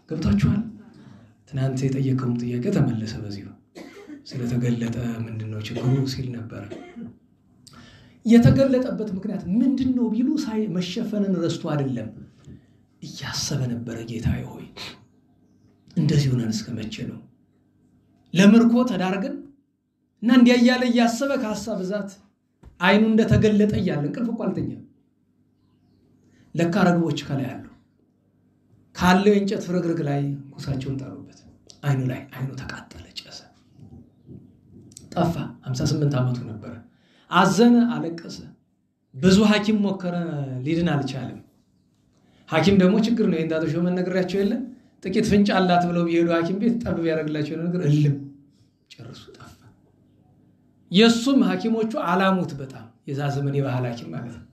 ገብታችኋል? ትናንት የጠየቀውን ጥያቄ ተመለሰ በዚሁ ስለተገለጠ ምንድነው ችግሩ ሲል ነበር። የተገለጠበት ምክንያት ምንድነው ቢሉ ሳይ መሸፈንን ረስቶ አይደለም እያሰበ ነበር። ጌታዬ ሆይ እንደዚህ ሆነን እስከመቼ ነው ለምርኮ ተዳርገን እና እንዲያያለ እያሰበ ከሐሳብ ብዛት አይኑ እንደተገለጠ እያለ እንቅልፍ እኮ አልተኛም። ለካ ረግቦች ከላይ አሉ ካለው እንጨት ፍርግርግ ላይ ኩሳቸውን ጣሉበት። አይኑ ተቃጠለ፣ ጨሰ፣ ጠፋ። 58 ዓመቱ ነበር። አዘነ፣ አለቀሰ። ብዙ ሐኪም ሞከረ፣ ሊድን አልቻለም። ሐኪም ደግሞ ችግር ነው እንታቶሽ መነገራቸው የለ ጥቂት ፍንጭ አላት ብለው ቢሄዱ ሐኪም ቤት ጠብብ ያደርግላቸው ነገር እልም ጨርሱ ጠፋ። የሱም ሐኪሞቹ አላሙት በጣም የዛ ዘመን የባህል ሐኪም ማለት ነው።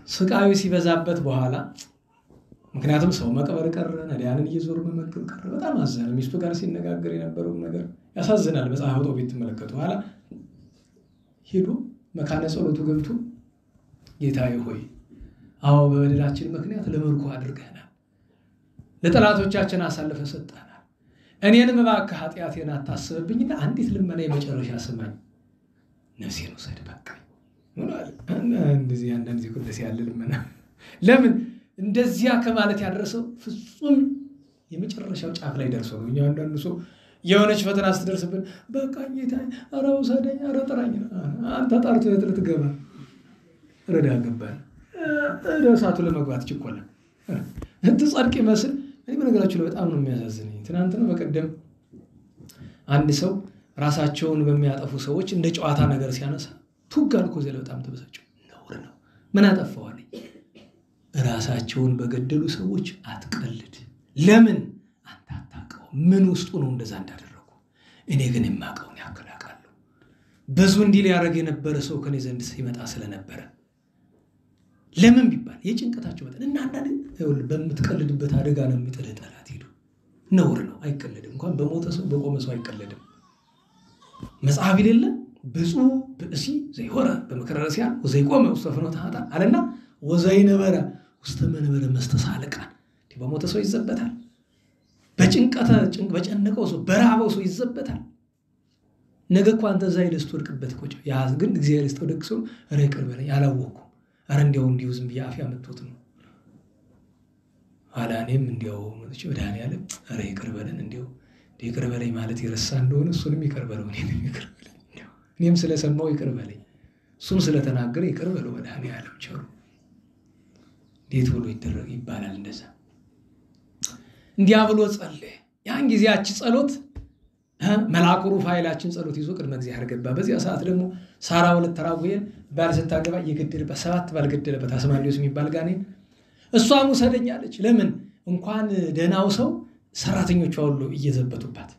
ስቃዩ ሲበዛበት በኋላ ምክንያቱም ሰው መቀበር ቀረ፣ ነዳያንን እየዞሩ መመገብ ቀረ። በጣም አዘነ። ሚስቱ ጋር ሲነጋገር የነበረው ነገር ያሳዝናል። መጽሐፍ ወጥቶ ተመለከቱ። ኋላ ሄዶ መካነ ጸሎቱ ገብቶ ጌታዬ ሆይ አዎ በበደላችን ምክንያት ለምርኮ አድርገናል፣ ለጠላቶቻችን አሳልፈ ሰጠናል። እኔንም እባክህ ኃጢአቴን አታስብብኝና አንዲት ልመና የመጨረሻ ስማኝ፣ ነፍሴን ውሰድ በቃኝ ማለት እንደዚህ አንዳንድ ዚቁልስ ያለ ልመና ለምን እንደዚያ ከማለት ያደረሰው ፍጹም የመጨረሻው ጫፍ ላይ ደርሶ ነው። እኛ አንዳንዱ ሰው የሆነች ፈተና ስትደርስብን በቃኝ ጌታዬ ኧረ ውሰደኝ ኧረ ጥራኝ አንተ ጠርቶ ልትገባ ረዳ ገባል እሳቱ ለመግባት ችኮላ እንትጸድቅ ይመስል እኔ በነገራችሁ በጣም ነው የሚያሳዝነኝ። ትናንት ነው በቀደም አንድ ሰው ራሳቸውን በሚያጠፉ ሰዎች እንደ ጨዋታ ነገር ሲያነሳ ቱጋልኮ ዘለ በጣም ተበሳጨው። ነውር ነው። ምን አጠፋዋል? ራሳቸውን በገደሉ ሰዎች አትቀልድ። ለምን አንተ አታውቀው ምን ውስጡ ነው እንደዛ እንዳደረጉ። እኔ ግን የማውቀውን ያከላካለሁ። ብዙ እንዲህ ሊያደርግ የነበረ ሰው ከኔ ዘንድ ሲመጣ ስለነበረ ለምን ቢባል የጭንቀታቸው መጠን እና አንዳንድ በምትቀልድበት አደጋ ነው የሚጥልህ ጠላት። ሄዱ ነውር ነው። አይቀለድም። እንኳን በሞተ ሰው በቆመ ሰው አይቀለድም። መጽሐፍ ይለለ ብፁዕ ብእሲ ዘይሆረ በመከራ ረሲያን ወዘይቆመ ውስተ ፍኖተ ኃጥአን አለና ወዘይነበረ ውስተ መንበረ መስተሳልቃን። በሞተ ሰው ይዘበታል። በጨነቀው ሰው በራበው ሰው ይዘበታል። ነገ እኮ አንተ እዛ ሄደህ ስትወድቅበት ቆጭ ያ ግን እግዚአብሔር ይስጠው ሰው ኧረ ይቅር በለኝ አላወኩም ኧረ እንዲያው ዝም ብዬ አፍያ መጥቶት ነው አላኔም እንዲያው መጥቼ ወዳኔያለም ኧረ ይቅር በለን እንዲያው ይቅር በለኝ ማለት ይረሳ እንደሆነ እሱንም ይቅር በለው እኔንም ይቅር በለኝ እኔም ስለሰማው ይቅር በለኝ እሱም ስለተናገረ ይቅር በለው ወዳኔያለም ቸሩ እንዴት ብሎ ይደረግ ይባላል። እንደዛ እንዲያ ብሎ ጸለየ። ያን ጊዜ ያቺ ጸሎት መልአኩ ሩፋኤላችን ጸሎት ይዞ ቅድመ እግዚአብሔር ገባ። በዚያ ሰዓት ደግሞ ሳራ ወለተ ራጉኤል ባል ስታገባ የገደለበት 7 ባል ገደለበት አስማንዲዮስ የሚባል ጋኔን እሷም ውሰደኛለች። ለምን እንኳን ደህናው ሰው ሰራተኞቿ ሁሉ እየዘበቱባት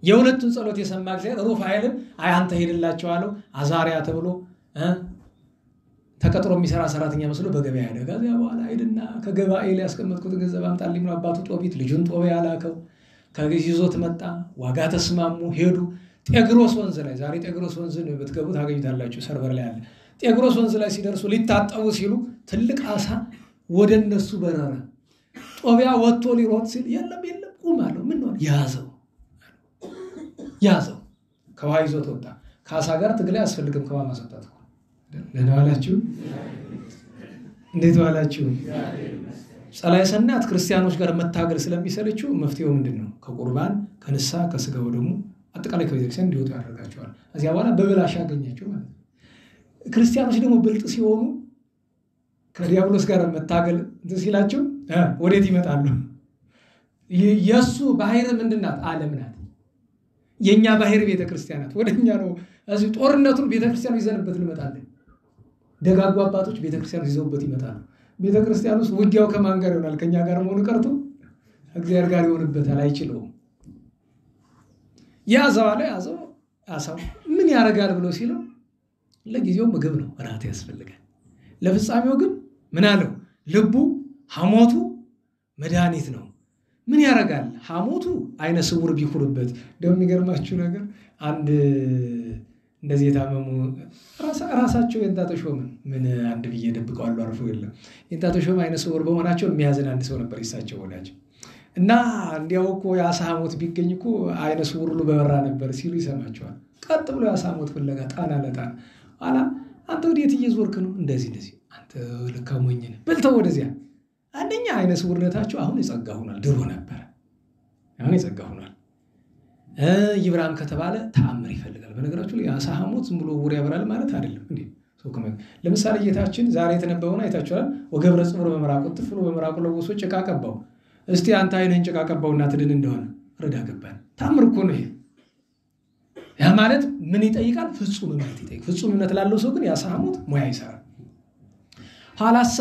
የሁለቱን ጸሎት የሰማ እግዚአብሔር ሩፋኤልን አይ አንተ ሄድላቸው አለው። አዛሪያ ተብሎ ተቀጥሮ የሚሰራ ሰራተኛ መስሎ በገበያ ሄደ። ከዚያ በኋላ ሄድና ከገበኤል ያስቀመጥኩት ገንዘብ አምጣልኝ ብሎ አባቱ ጦቢት ልጁን ጦቢያ ላከው። ከዚህ ይዞት መጣ። ዋጋ ተስማሙ፣ ሄዱ። ጤግሮስ ወንዝ ላይ ዛሬ ጤግሮስ ወንዝን ብትገቡ ታገኙታላችሁ፣ ሰርቨር ላይ አለ። ጤግሮስ ወንዝ ላይ ሲደርሱ ሊታጠቡ ሲሉ ትልቅ አሳ ወደ እነሱ በረረ። ጦቢያ ወጥቶ ሊሮጥ ሲል የለም ቁም አለው። ምን ነው? ያዘው። ከውሃ ይዞት ወጣ። ከአሳ ጋር ትግል አያስፈልግም። ከውሃ ማስወጣት እኮ ደህና ዋላችሁ? እንዴት ዋላችሁ? ጸላዔ ሰናት ክርስቲያኖች ጋር መታገል ስለሚሰለችው መፍትሄው ምንድነው? ከቁርባን ከንስሐ ከስጋው ደግሞ አጠቃላይ ከቤተክርስቲያን እንዲወጡ ያደርጋቸዋል። እዚያ በኋላ በብላሽ ያገኛቸው ማለት ነው። ክርስቲያኖች ደግሞ ብልጥ ሲሆኑ ከዲያብሎስ ጋር መታገል ሲላቸው ወዴት ይመጣሉ? የሱ ባህር ምንድናት? ዓለም ናት። የኛ ባህር ቤተክርስቲያናት ወደኛ ነው። እዚህ ጦርነቱን ቤተክርስቲያኑ ይዘንበት እንመጣለን። ደጋጉ አባቶች ቤተክርስቲያኑ ይዘውበት ይመጣሉ። ቤተክርስቲያኑ ውስጥ ውጊያው ከማን ጋር ይሆናል? ከኛ ጋር መሆኑ ቀርቶ እግዚአብሔር ጋር ይሆንበታል። አይችለውም። ያዘው አለ። ያዘው አሳው ምን ያደርጋል ብሎ ሲለው ለጊዜው ምግብ ነው፣ እራት ያስፈልጋል። ለፍጻሜው ግን ምን አለው? ልቡ ሐሞቱ መድኃኒት ነው። ምን ያደርጋል? ሐሞቱ አይነ ስውር ቢሆንበት። እንደውም የሚገርማችሁ ነገር አንድ እንደዚህ የታመሙ ራሳቸው የእንታ ተሾመን ምን አንድ ብዬ ደብቀዋለሁ፣ አርፎ የለም የእንታ ተሾመ አይነ ስውር በመሆናቸው የሚያዝን አንድ ሰው ነበር፣ ይሳቸው ወዳጅ እና እንዲያው እኮ የአሳ ሐሞት ቢገኝ እኮ አይነ ስውር ሁሉ በበራ ነበር ሲሉ ይሰማቸዋል። ቀጥ ብሎ የአሳ ሐሞት ፍለጋ ጣና ለጣና አላ አንተ ወዴት እየዞርክ ነው? እንደዚህ አንተ ልካ ሞኝ ነህ በልተው ወደዚያ። አንደኛ አይነ ስውርነታቸው አሁን የጸጋ ሆኗል። ድሮ ነበር፣ አሁን የጸጋ ሆኗል። ይብራም ከተባለ ተአምር ይፈልጋል። በነገራችሁ ላይ የአሳ ሐሞት ዝም ብሎ ውር ያበራል ማለት አይደለም እንዴ። ለምሳሌ ጌታችን ዛሬ የተነበበውን አይታችኋል። ወገብረ ጽብር በመራቁ ጥፍሩ በመራቁ ለውሶ ጭቃ ቀባው። እስቲ አንተ አይነን ጭቃ ቀባውና ትድን እንደሆነ ረዳ ገባን። ተአምር እኮ ነው ይሄ። ያ ማለት ምን ይጠይቃል? ፍጹም እምነት ይጠይቃል። ፍጹም እምነት ላለው ሰው ግን የአሳ ሐሞት ሙያ ይሰራል። ሐላሳ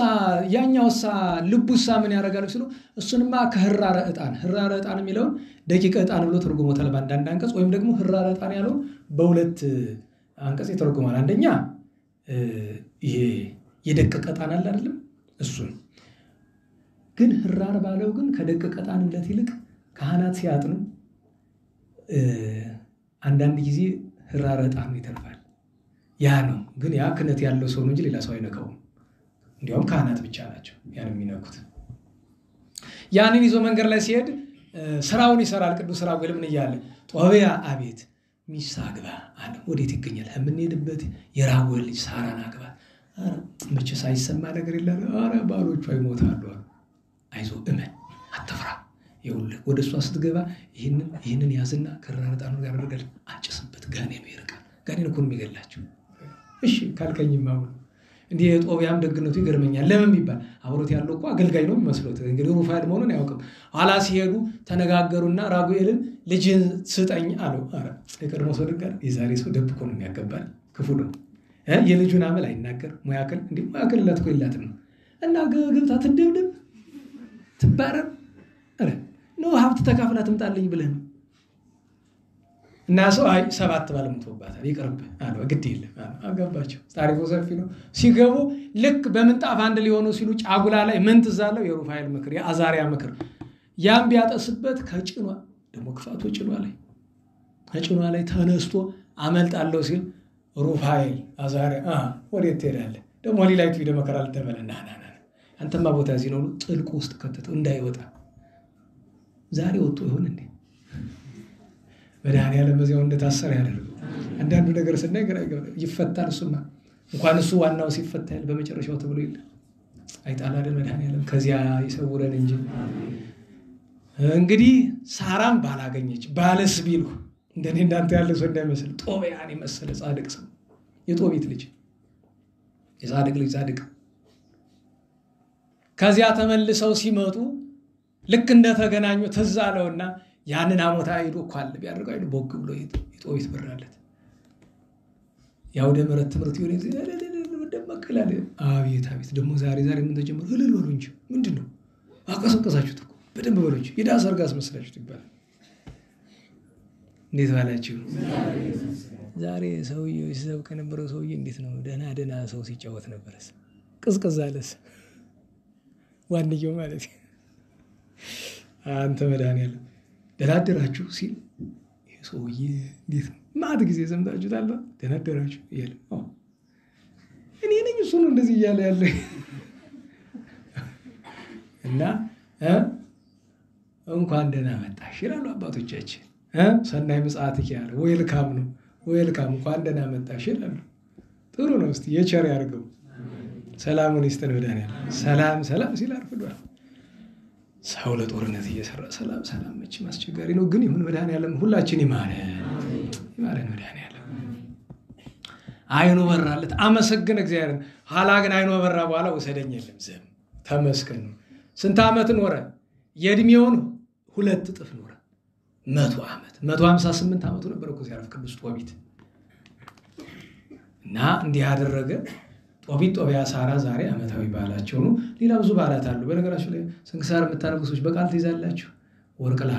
ያኛውሳ ልቡሳ ምን ያደርጋል ሲሉ እሱንማ ከህራረ ህራረ ዕጣን የሚለውን ደቂቀ ዕጣን ብሎ ተርጉሞታል በአንዳንድ አንቀጽ፣ ወይም ደግሞ ህራረ ዕጣን ያለው በሁለት አንቀጽ ይተረጉማል። አንደኛ ይሄ የደቀቀ ዕጣን አለ አይደለም፣ እሱን ግን ህራር ባለው ግን ከደቀቀ ዕጣንነት ይልቅ ካህናት ሲያጥኑ አንዳንድ ጊዜ ህራረ ዕጣኑ ይተርፋል። ያ ነው ግን ያ ክህነት ያለው ሰው ነው እንጂ ሌላ ሰው አይነካውም። እንዲያውም ካህናት ብቻ ናቸው ያን የሚነኩት። ያንን ይዞ መንገድ ላይ ሲሄድ ስራውን ይሰራል። ቅዱስ ራጉኤል ምን እያለ ጦቢያ አቤት ሚስት አግባ አለ። ወዴት ይገኛል? የምንሄድበት የራጉኤል ልጅ ሳራን አግባ። መቼ ሳይሰማ ነገር የለም። ኧረ ባሎቿ ይሞታሉ። አይዞ እመን፣ አትፍራ። ይኸውልህ ወደ እሷ ስትገባ ይህንን ያዝና ከራረ ዕጣኑ ጋር አድርገህ አጭስበት፣ ጋኔኑ ይርቃል። ጋኔኑ እኮ ነው የሚገላቸው። እሺ ካልከኝማ እንዲህ የጦቢያም ደግነቱ ይገርመኛል። ለምን ቢባል አብሮት ያለው እኮ አገልጋይ ነው የሚመስሉት። እንግዲህ ሩፋኤል መሆኑን አያውቅም። ኋላ ሲሄዱ ተነጋገሩና ራጉኤልን ልጅን ስጠኝ አለው። ኧረ የቀድሞ ሰው ድጋር የዛሬ ሰው ደብቆ ነው የሚያገባል። ክፉ ነው። የልጁን አመል አይናገር። ሙያክል እንዲህ ሙያክልላት እኮ የላትም ነው እና ገብታ ትደብደብ ትባረር። ኧረ ነው ሀብት ተካፍላ ትምጣልኝ ብለህ ነው። እና ሰው 7 ባል ሞቶባታል ይቅርብህ አለው። ግድ የለም አገባቸው። ታሪኩ ሰፊ ነው። ሲገቡ ልክ በምንጣፍ አንድ ሊሆኑ ሲሉ ጫጉላ ላይ ምን ትዝ አለው? የሩፋኤል ምክር፣ የአዛሪያ ምክር። ያን ቢያጠስበት ከጭኗ ደግሞ ክፋቱ ጭኗ ላይ ተነስቶ አመልጣለሁ ሲል ሩፋኤል አዛሪያ ወዴት ትሄዳለህ? ደግሞ ሌላይቱ ሄደ መከራ ልትበላ ና አንተማ ቦታ እዚህ ነው። ጥልቁ ውስጥ ከተተው እንዳይወጣ። ዛሬ ወጥቶ ይሆን እንዴ? መድኃኒዓለም በዚያው እንደታሰረ ያደርገው። አንዳንዱ ነገር ስናይ ግራ ይፈታል። እሱማ እንኳን እሱ ዋናው ሲፈታል በመጨረሻው ተብሎ ይል አይጣላደ መድኃኒዓለም ከዚያ ይሰውረን እንጂ። እንግዲህ ሳራም ባላገኘች ባለስ ቢሉ እንደኔ እንዳንተ ያለ ሰው እንዳይመስል ጦቢያን የመሰለ ጻድቅ ሰው የጦቢት ልጅ የጻድቅ ልጅ ጻድቅ ከዚያ ተመልሰው ሲመጡ ልክ እንደተገናኙ ትዝ አለውና ያንን አሞታ ሄዶ ኳል ቢያደርገው አይደል ቦግ ብሎ የጦቢት በራለት። ያው ደምረት ትምህርት ይሆነ ደመከላለ። አቤት ደግሞ ዛሬ ምን ተጀመረ? እልል በሉ እንጂ ምንድነው? አቀሰቀሳችሁት እኮ በደንብ በሉ እንጂ የዳስ አርጋስ መስላችሁት ይባላል። እንዴት ባላችሁ? ዛሬ ሰውዬው ሲሰብክ የነበረው ሰውዬ እንዴት ነው ደህና ሰው ሲጫወት ነበረስ ቅዝቅዝ አለስ ዋንየው ማለት አንተ መድኃኒዓለም ደህና አደራችሁ ሲል ይሄ ሰውዬ እንዴት ነው ማት ጊዜ ሰምታችሁታል ደህና አደራችሁ ይላል እኔ ነኝ እሱ ነው እንደዚህ እያለ ያለ እና እንኳን ደህና መጣሽ ይላሉ አባቶቻችን ሰናይ ምጽአትኪ ያለ ዌልካም ነው ዌልካም እንኳን ደህና መጣሽ ይላሉ ጥሩ ነው እስቲ የቸር ያርገው ሰላሙን ይስጠን መድኃኒዓለም ሰላም ሲል አርፍዷል ሰው ለጦርነት እየሰራ ሰላም መቼ ማስቸጋሪ ነው ግን ይሁን መድኃኒዓለም ሁላችን ይማረን መድኃኒዓለም አይኑ በራለት አመሰግን እግዚአብሔርን ኋላ ግን አይኑ በራ በኋላ ወሰደኝ የለም ዘም ተመስገን ነው ስንት ዓመት ኖረ የእድሜውን 2 እጥፍ ኖረ 100 ዓመት 158 ዓመቱ ነበር እኮ ሲያርፍ ቅዱስ ጦቢት እና እንዲህ ያደረገ ጦቢያ ሳራ ዛሬ ዓመታዊ በዓላቸው ነው ሌላ ብዙ በዓላት አሉ በነገራችሁ ላይ ስንክሳር የምታነቡ ሰዎች በቃል ትይዛላችሁ ወርቅላ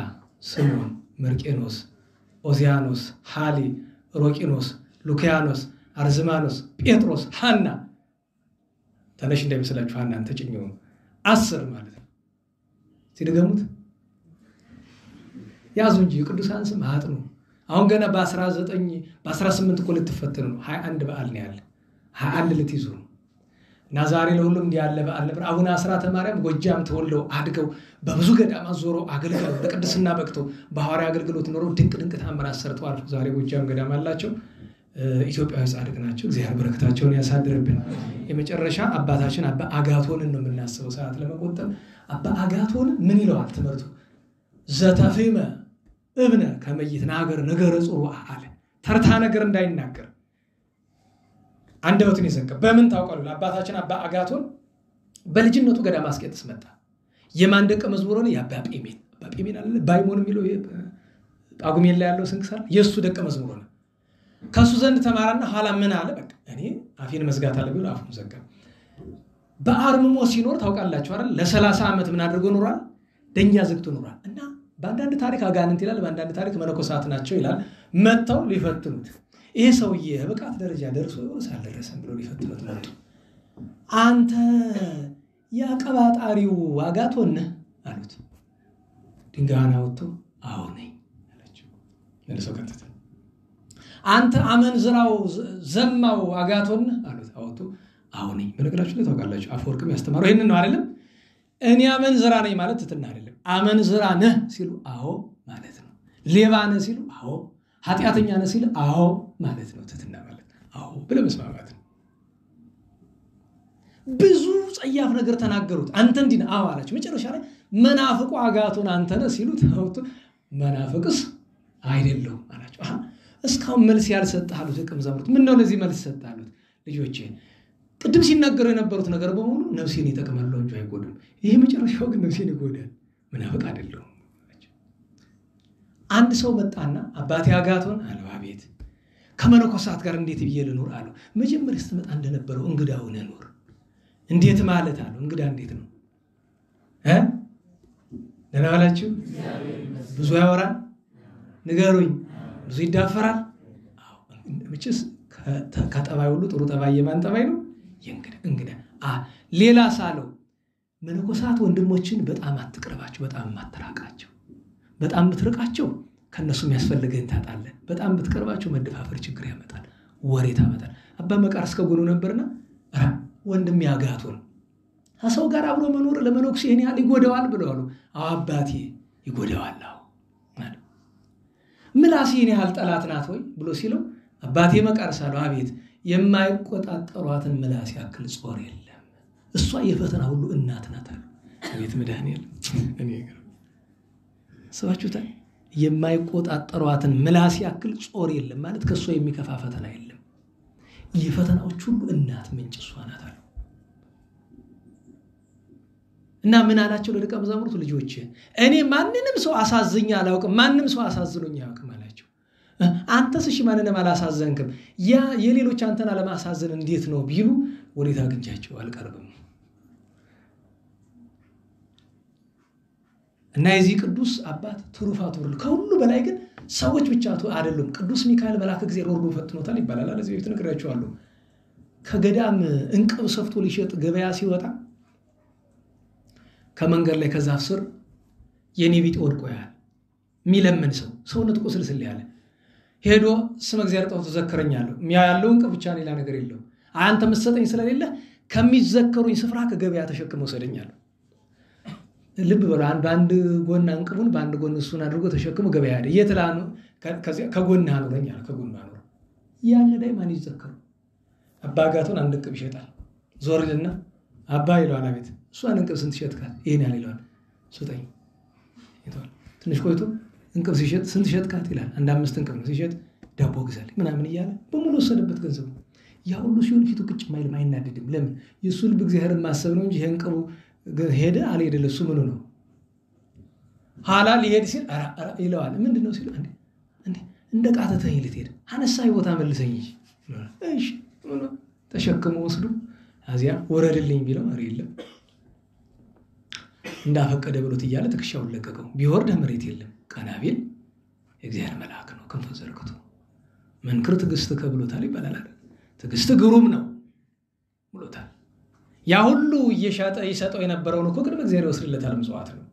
ስምዖን መርቄኖስ ኦዚያኖስ ሃሊ ሮቂኖስ ሉኪያኖስ አርዝማኖስ ጴጥሮስ ሐና ተነሽ እንደሚመስላችሁ ሐናን ተጭኘው 10 ማለት ነው ሲደገሙት ያዙ እንጂ ቅዱሳን ስም አጥኑ አሁን ገና በ18 እኮ ልትፈተኑ ነው 21 በዓል ነው ያለ 21 ልትይዙ ነው እና ዛሬ ለሁሉም እንዲህ ያለ በዓል ነበር አቡነ አስራተ ማርያም ጎጃም ተወልደው አድገው በብዙ ገዳማት ዞረው አገልግለው ለቅድስና በቅተው በሐዋርያ አገልግሎት ኖረው ድንቅ ተአምራት ሰርተው አልፈው ዛሬ ጎጃም ገዳም አላቸው ኢትዮጵያዊ ጻድቅ ናቸው እግዚአብሔር በረከታቸውን ያሳድርብን የመጨረሻ አባታችን አባ አጋቶንን ነው የምናስበው ሰዓት ለመቆጠብ አባ አጋቶን ምን ይለዋል ትምህርቱ ዘተፈመ እብነ ከመይትናገር ነገር ጽሩዓ አለ ተርታ ነገር እንዳይናገር አንደበቱን ይዘጋ በምን ታውቃሉ አባታችን አባ አጋቶን በልጅነቱ ገዳም አስቄጥስ መጣ የማን ደቀ መዝሙር ነው የአባ ጴሜን አለ ባይሞን የሚለው ጳጉሜን ላይ ያለው ስንክሳር የሱ ደቀ መዝሙር ነው ከሱ ዘንድ ተማራና ኋላ ምን አለ በቃ እኔ አፌን መዝጋት አለ ቢሉ አፉን ዘጋ በአርምሞ ሲኖር ታውቃላችሁ አይደል ለ30 ዓመት ምን አድርጎ ኖሯል ደኛ ዘግቶ ኖሯል እና በአንዳንድ ታሪክ አጋንንት ይላል በአንዳንድ ታሪክ መነኮሳት ናቸው ይላል መተው ሊፈትኑት ይሄ ሰውዬ በቃት ደረጃ ደርሶ ሳልደረሰም ብሎ ሊፈትኑት መጡ አንተ ያቀባጣሪው አጋቶን አሉት ድንጋና ወጥቶ አዎ ነኝ አላቸው መልሰው ከተተ አንተ አመንዝራው ዘማው አጋቶን አሉት አወጡ አዎ ነኝ በነገራችሁ ላይ ታውቃላችሁ አፈወርቅም ያስተማረው ይሄንን ነው አይደለም እኔ አመንዝራ ነኝ ማለት ትትና አይደለም አመንዝራ ነህ ሲሉ አዎ ማለት ነው ሌባ ነህ ሲሉ አዎ ኃጢአተኛ ነህ ሲሉ አዎ ማለት ነው ትትና ማለት አዎ ብለ መስማማት ነው ብዙ ጸያፍ ነገር ተናገሩት አንተ እንዲህ አዎ አላችሁ መጨረሻ ላይ መናፍቁ አጋቶን አንተ ነህ ሲሉት አውጡ መናፍቅስ አይደለም አላችሁ እስካሁን መልስ ያልሰጣሉ ደቀ መዛሙርት ምን ነው ለዚህ መልስ ሰጣሉት ልጆቼ ቅድም ሲናገሩ የነበሩት ነገር በሙሉ ነፍሴን ይጠቅማሉ እንጂ አይጎዱም ይሄ መጨረሻው ግን ነፍሴን ይጎዳል መናፍቅ አይደለም አንድ ሰው መጣና አባቴ አጋቶን አለው አቤት ከመነኮሳት ጋር እንዴት ብዬ ልኖር አለው መጀመሪያ ስትመጣ እንደነበረው እንግዳው ነህ እንዴት ማለት አለው እንግዳ እንዴት ነው ደህና ዋላችሁ ብዙ ያወራል ንገሩኝ ብዙ ይዳፈራል አዎ መቼስ ከጠባይ ሁሉ ጥሩ ጠባይ የማን ጠባይ ነው እንግዳ ሌላ ሳለው መነኮሳት ወንድሞችን በጣም አትቅርባቸው በጣም አትራቃቸው በጣም ብትርቃቸው ከነሱ የሚያስፈልገን ታጣለ በጣም ብትቀርባቸው መደፋፈር ችግር ያመጣል ወሬ ታመጣል አባ መቃርስ ከጎኑ ነበርና ወንድም ያጋቶን ሰው ጋር አብሮ መኖር ለመነኩሴ ይሄን ያህል ይጎዳዋል ብለዋል አባቴ ይጎዳዋል ማለት ምላስ ይሄን ያህል ጠላት ናት ወይ ብሎ ሲለው አባቴ መቃርስ አለው አቤት የማይቆጣጠሯትን ምላስ ያክል ጾር የለም እሷ የፈተና ሁሉ እናት ናት አለ አቤት መድኃኒዓለም እኔ ሰባችሁታ የማይቆጣጠሯትን ምላስ ያክል ጾር የለም ማለት ከሷ የሚከፋ ፈተና የለም የፈተናዎች ሁሉ እናት ምንጭ እሷ ናት አለ እና ምን አላቸው ለደቀ መዛሙርቱ ልጆቼ እኔ ማንንም ሰው አሳዝኛ አላውቅም ማንንም ሰው አሳዝኖኝ አያውቅም አላቸው አንተስ እሺ ማንንም አላሳዘንክም ያ የሌሎች አንተን አለማሳዘን እንዴት ነው ቢሉ ወዴት አግኝቻቸው አልቀርብም እና የዚህ ቅዱስ አባት ትሩፋቱ ከሁሉ በላይ ግን ሰዎች ብቻ አይደሉም። ቅዱስ ሚካኤል መልአከ እግዚአብሔር ወርዶ ፈትኖታል ይባላል። ለዚህ ቤት ነግራችኋለሁ። ከገዳም እንቅብ ሰፍቶ ሊሸጥ ገበያ ሲወጣ ከመንገድ ላይ ከዛፍ ስር የኔ ቢጤ ወድቆ ያለ የሚለምን ሰውነት ቁስልስል ያለ ሄዶ ስመ እግዚአብሔር ጠርቶ ተዘከረኛለሁ። ያለው እንቅብ ብቻ ሌላ ነገር የለው። አንተ መሰጠኝ ስለሌለ ከሚዘከሩኝ ስፍራ ከገበያ ተሸክመው ሰደኛለሁ። ልብ በሉ። አንድ ጎን እንቅቡን በአንድ ጎን እሱን አድርጎ ተሸክሞ ገበያ ሄደ። የትላኑ ከጎን አኖረኝ አለ። ከጎን አኖረ ያለ ዳይ ማን ይዘከሩ? አባጋቱን አንድ እንቅብ ይሸጣል። ዞር ይልና አባ ይለዋል። አቤት። እሷን እንቅብ ስንት ሸጥካት? ይሄን ያህል ይለዋል። ስጠኝ ይተዋል። ትንሽ ቆይቶ እንቅብ ሲሸጥ ስንት ሸጥካት ይላል። አንድ 5 እንቅብ ነው ሲሸጥ። ዳቦ ግዛልኝ ምናምን እያለ በሙሉ ወሰደበት ገንዘቡ። ያ ሁሉ ሲሆን ፊቱ ቅጭ ማይል አይናደድም። ለምን? የእሱ ልብ እግዚአብሔርን ማሰብ ነው እንጂ ይሄን እንቅቡ ሄደ አልሄደ ለሱ ምኑ ነው? ኋላ ሊሄድ ሲል ይለዋል። ምንድነው ሲል እንደ ቃተተኝ ልትሄድ አነሳኝ ቦታ መልሰኝ እሺ ምኑ ተሸክሞ ወስዱ አዚያ ወረድልኝ ቢለው የለም እንዳፈቀደ ብሎት እያለ ትከሻውን ለቀቀው። ቢወርድ መሬት የለም። ቀና ቢል የእግዚአብሔር መልአክ ነው ክንፉ ዘርግቶ መንክር ትዕግስት ከብሎታል ይባላል። ትዕግስት ግሩም ነው ብሎታል። ያ ሁሉ እየሻጠ ይሰጠው የነበረውን እኮ ቅድመ እግዚአብሔር ይወስድለታል። ምጽዋት ነው።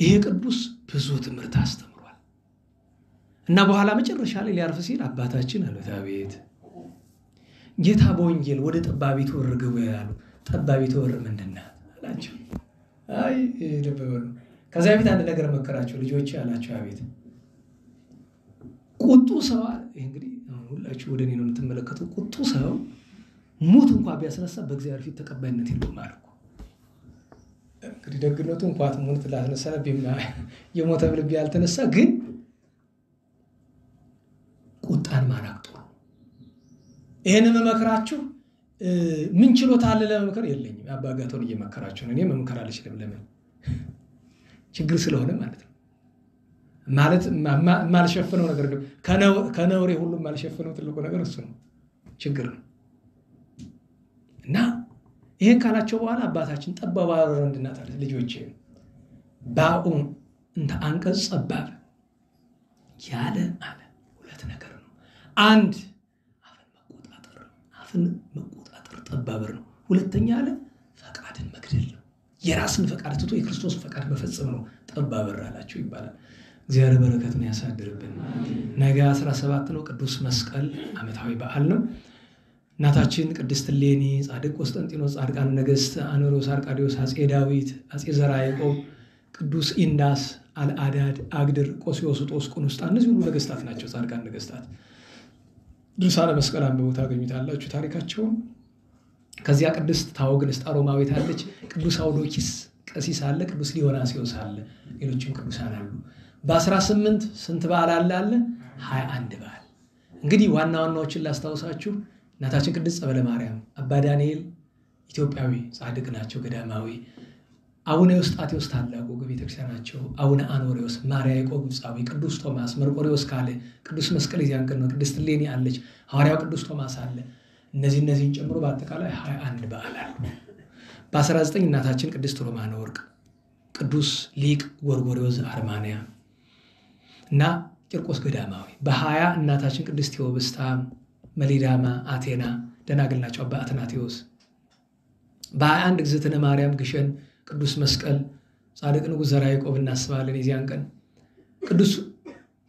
ይሄ ቅዱስ ብዙ ትምህርት አስተምሯል። እና በኋላ መጨረሻ ላይ ሊያርፍ ሲል አባታችን አሉት። አቤት ጌታ በወንጌል ወደ ጠባቢቱ በር ግቡ ያሉ። ጠባቢቱ በር ምንድን ናት አላቸው። አይ ደበበሉ። ከዚያ በፊት አንድ ነገር መከራቸው። ልጆች አላቸው። አቤት ቁጡ ሰው እንግዲህ ሁላችሁ ወደ እኔ ነው የምትመለከቱ። ቁጡ ሰው ሙት እንኳን ቢያስነሳ በእግዚአብሔር ፊት ተቀባይነት የለውም አልኩ። እንግዲህ ደግነቱ እንኳን ሙት ላስነሳ ቢማ የሞተ ልብ ያልተነሳ ግን ቁጣን ማራቅ ጥሩ። ይሄንን መመክራችሁ ምን ችሎታ አለ ለመምከር? የለኝም። አባጋቶን እየመከራችሁ ነው። እኔ መምከር አልችልም። ለምን? ችግር ስለሆነ ማለት ነው። ማለት ማልሸፈነው ነገር ነው። ከነውሬ ሁሉ ማልሸፈነው ትልቁ ነገር እሱ ነው። ችግር ነው። እና ይሄን ካላቸው በኋላ አባታችን ጠባብ እንድናት አለ። ልጆቼ ባኡ እንተ አንቀጽ ጸባብ ያለ አለ ሁለት ነገር ነው። አንድ አፍን መቆጣጠር ጠባበር ነው። ሁለተኛ አለ ፈቃድን መግደል ነው። የራስን ፈቃድ ትቶ የክርስቶስ ፈቃድ መፈጸም ነው ጠባበር አላቸው ይባላል። እግዚአብሔር በረከቱን ያሳድርብን። ነገ 17 ነው። ቅዱስ መስቀል ዓመታዊ በዓል ነው። እናታችን ቅድስት እሌኒ፣ ጻድቅ ቆስጠንጢኖስ፣ ጻድቃን ነገሥት አኖሮስ፣ አርቃዲዮስ፣ አጼ ዳዊት፣ አጼ ዘርዓ ያዕቆብ፣ ቅዱስ ኢንዳስ፣ አልአዳድ፣ አግድር፣ ቆስዮስጦስ፣ ቁንስጣ እነዚህ ሁሉ ነገሥታት ናቸው። ጻድቃን ነገሥታት ድርሳነ መስቀል አንብቡ ታገኙታላችሁ ታሪካቸውን። ከዚያ ቅድስት ታወግንስጣ ሮማዊት አለች። ቅዱስ አውዶኪስ ቀሲስ አለ። ቅዱስ ሊዮናስዮስ አለ። ሌሎችም ቅዱሳን አሉ። በ18 ስንት በዓል አለ? 21 በዓል። እንግዲህ ዋና ዋናዎችን ላስታውሳችሁ። እናታችን ቅድስት ጸበለ ማርያም፣ አባ ዳንኤል ኢትዮጵያዊ ጻድቅ ናቸው፣ ገዳማዊ። አቡነ ዮስጣቴዎስ ታላቁ ቤተክርስቲያን ናቸው። አቡነ አኖሪዎስ፣ ማርያ ያዕቆብ ግብፃዊ፣ ቅዱስ ቶማስ፣ መርቆሬዎስ ካለ፣ ቅዱስ መስቀል የዚያን ቀን ነው። ቅድስት እሌኒ አለች። ሐዋርያው ቅዱስ ቶማስ አለ። እነዚህን ጨምሮ በአጠቃላይ 21 በዓል አሉ። በ19 እናታችን ቅድስት ሮማነ ወርቅ፣ ቅዱስ ሊቅ ጎርጎርዮስ አርማንያ እና ቂርቆስ ገዳማዊ። በ20 እናታችን ቅድስት ቴዎብስታ፣ መሊዳማ፣ አቴና ደናግል ናቸው። አባ አትናቴዎስ። በ21 እግዝእትነ ማርያም ግሸን፣ ቅዱስ መስቀል፣ ጻድቅ ንጉሥ ዘርዓ ያዕቆብ እናስባለን። የዚያን ቀን ቅዱስ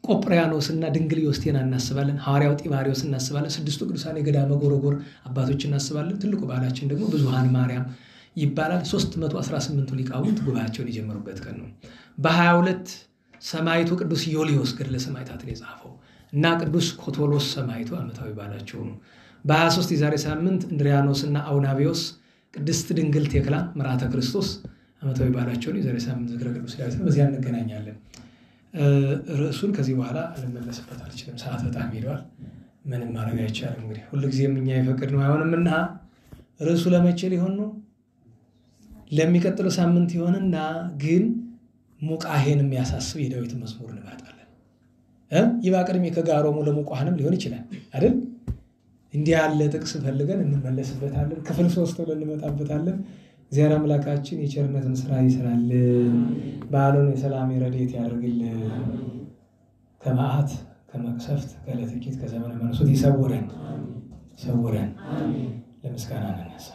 ቆጵርያኖስ እና ድንግል ዮስቴና እናስባለን። ሐዋርያው ጢባሪዎስ እናስባለን። 6ቱ ቅዱሳን የገዳመ ጎረጎር አባቶች እናስባለን። ትልቁ በዓላችን ደግሞ ብዙኃን ማርያም ይባላል። 318ቱ ሊቃውንት ጉባኤያቸውን የጀመሩበት ቀን ነው። በ22 ሰማዕቱ ቅዱስ ዮልዮስ ገድለ ሰማዕታትን የጻፈው እና ቅዱስ ኮቶሎስ ሰማዕቱ ዓመታዊ በዓላቸው ነው። በ23 የዛሬ ሳምንት እንድሪያኖስ እና አውናቢዮስ፣ ቅድስት ድንግል ቴክላ ምራተ ክርስቶስ ዓመታዊ በዓላቸው ነው። የዛሬ ሳምንት ዝክረ ቅዱስ ዳዊት ነው። በዚያ እንገናኛለን። ርዕሱን ከዚህ በኋላ ልመለስበት አልችልም። ሰዓት በጣም ሄዷል። ምንም ማድረግ አይቻልም። እንግዲህ ሁልጊዜም እኛ የፈቅድ ነው አይሆንምና ርዕሱ ለመቼ ሊሆን ነው? ለሚቀጥለው ሳምንት ይሆንና ግን ሙቃሄን የሚያሳስብ የዳዊት መዝሙር እንመርጣለን። ይባቅድሜ ከጋሮሙ ለሙቃህንም ሊሆን ይችላል አይደል? እንዲህ ያለ ጥቅስ ፈልገን እንመለስበታለን። ክፍል 3 ብለን እንመጣበታለን። እግዚአብሔር አምላካችን የቸርነትን ስራ ይሰራልን። በዓሉን የሰላም የረድኤት ያደርግልን። ከመዓት ከመቅሰፍት ከዕለተ ከዘመነ መንሱት ይሰውረን ይሰውረን። ለምስጋና እንነሳ።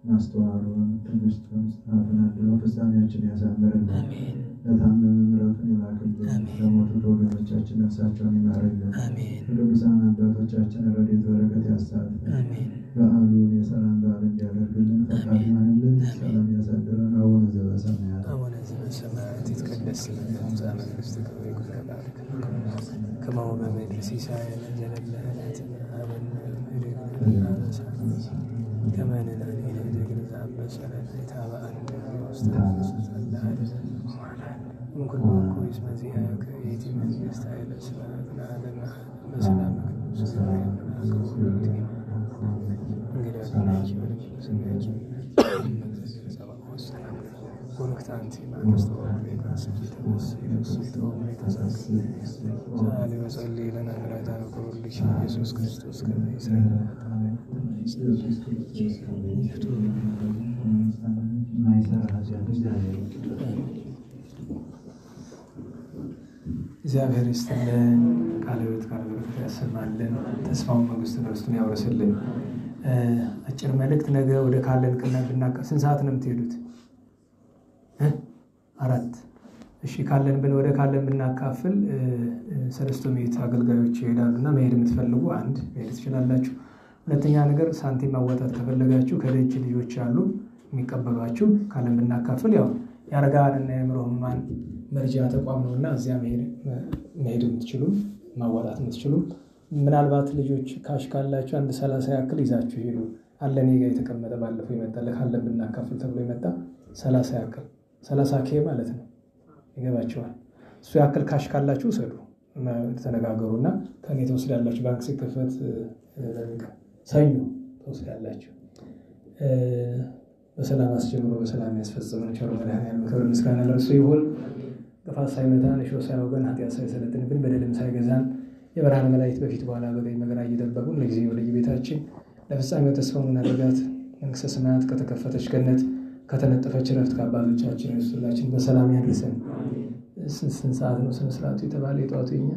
ማስተዋሉን ትዕግስቱን ጽናቱን አድሎ ፍጻሜያችን ያሳምርልን። አሜን። ለታመመ ምሕረቱን ይላክልን። አሜን። ለሞቱት ወገኖቻችን ነፍሳቸውን ይማርልን። አሜን። ለቅዱሳን አባቶቻችን ረድኤት በረከት ያሳትፈን። አሜን። በዓሉን የሰላም በዓል እንዲያደርግልን ፈቃድ ይሁንልን። ሰላም ያሳድረን። አቡነ ዘበሰማያት አቡነ ዘበሰማያት ይትቀደስ ስምከ ትምጻእ መንግሥትከ ወይኩን ፈቃድከ ከማሁ በምድር ሲሳየነ ዘለለ ዕለትነ ሀበነ ወኅድግ ከመ ንሕነኒ ንኅድግ ዘአንበሳነ ኢታብአነ ውስተ እምኩሉ እኩይ እስመ ዚአከ ይእቲ መንግሥት ኃይለ ስብሐት ለዓለመ ዓለም በሰላም ቅዱስ ኢየሱስ ክርስቶስ እግዚአብሔር ይስጥልን። ቃለ ሕይወት ቃለ በረከት ያሰማልን። ተስፋውን መንግሥቱን ርስቱን ያውርስልን። አጭር መልእክት። ነገ ወደ ካለን ስንት ሰዓት ነው የምትሄዱት? 4 እሺ። ወደ ካለን ብናካፍል ሰለስቱ ምዕት አገልጋዮች ይሄዳሉና መሄድ የምትፈልጉ መሄድ ትችላላችሁ። ሁለተኛ ነገር ሳንቲም ማዋጣት ከፈለጋችሁ ከደጅ ልጆች አሉ የሚቀበሏችሁ። ካለን ብናካፍል ያው የአረጋውያንና የአእምሮ ሕሙማን መርጃ ተቋም ነውና እዚያ መሄድ የምትችሉ ማዋጣት የምትችሉ ምናልባት ልጆች ካሽ ካላችሁ 30 ያክል ይዛችሁ ሄዱ። አለኔ ጋር የተቀመጠ ባለፈው ይመጣ ካለን ብናካፍል ተብሎ ይመጣ 30 ያክል 30K ማለት ነው። ይገባችኋል። እሱ ያክል ካሽ ካላችሁ ውሰዱ፣ ተነጋገሩና ከኔ ተወስዳላችሁ። ባንክ ሲከፈት ሰኞ ተወስዳላችሁ። በሰላም አስጀምሮ በሰላም ያስፈጽመን ቸር መድኃኔዓለም ክብር ምስጋና ለእርሱ ይሁን። ጥፋት ሳይመታን እሾህ ሳይወጋን ኃጢአት ሳይሰለጥንብን በደልም ሳይገዛን የብርሃን መላእክት በፊት በኋላ በቀኝ በግራ እየጠበቁን ለጊዜ ወደ ቤታችን ለፍጻሜው ተስፋውን እናደርጋት። መንግሥተ ሰማያት ከተከፈተች ገነት ከተነጠፈች ዕረፍት ከአባቶቻችን ሁላችን በሰላም ያድርሰን። ስንት ሰዓት ነው ስነ ስርዓቱ የተባለ? የጠዋቱ የኛ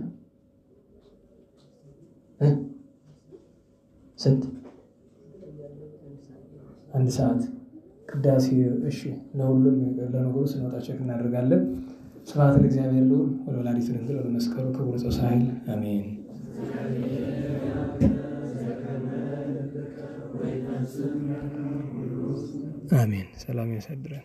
ስንት? 1 ሰዓት ቅዳሴ። እሺ፣ ለሁሉም ለነገሩ ስንወጣ ቼክ እናደርጋለን። ስብሐት ለእግዚአብሔር ልዑል ወለወላዲቱ ድንግል ወለመስቀሉ ክቡር ኃይል አሜን። አሜን። ሰላም ያሳድረን።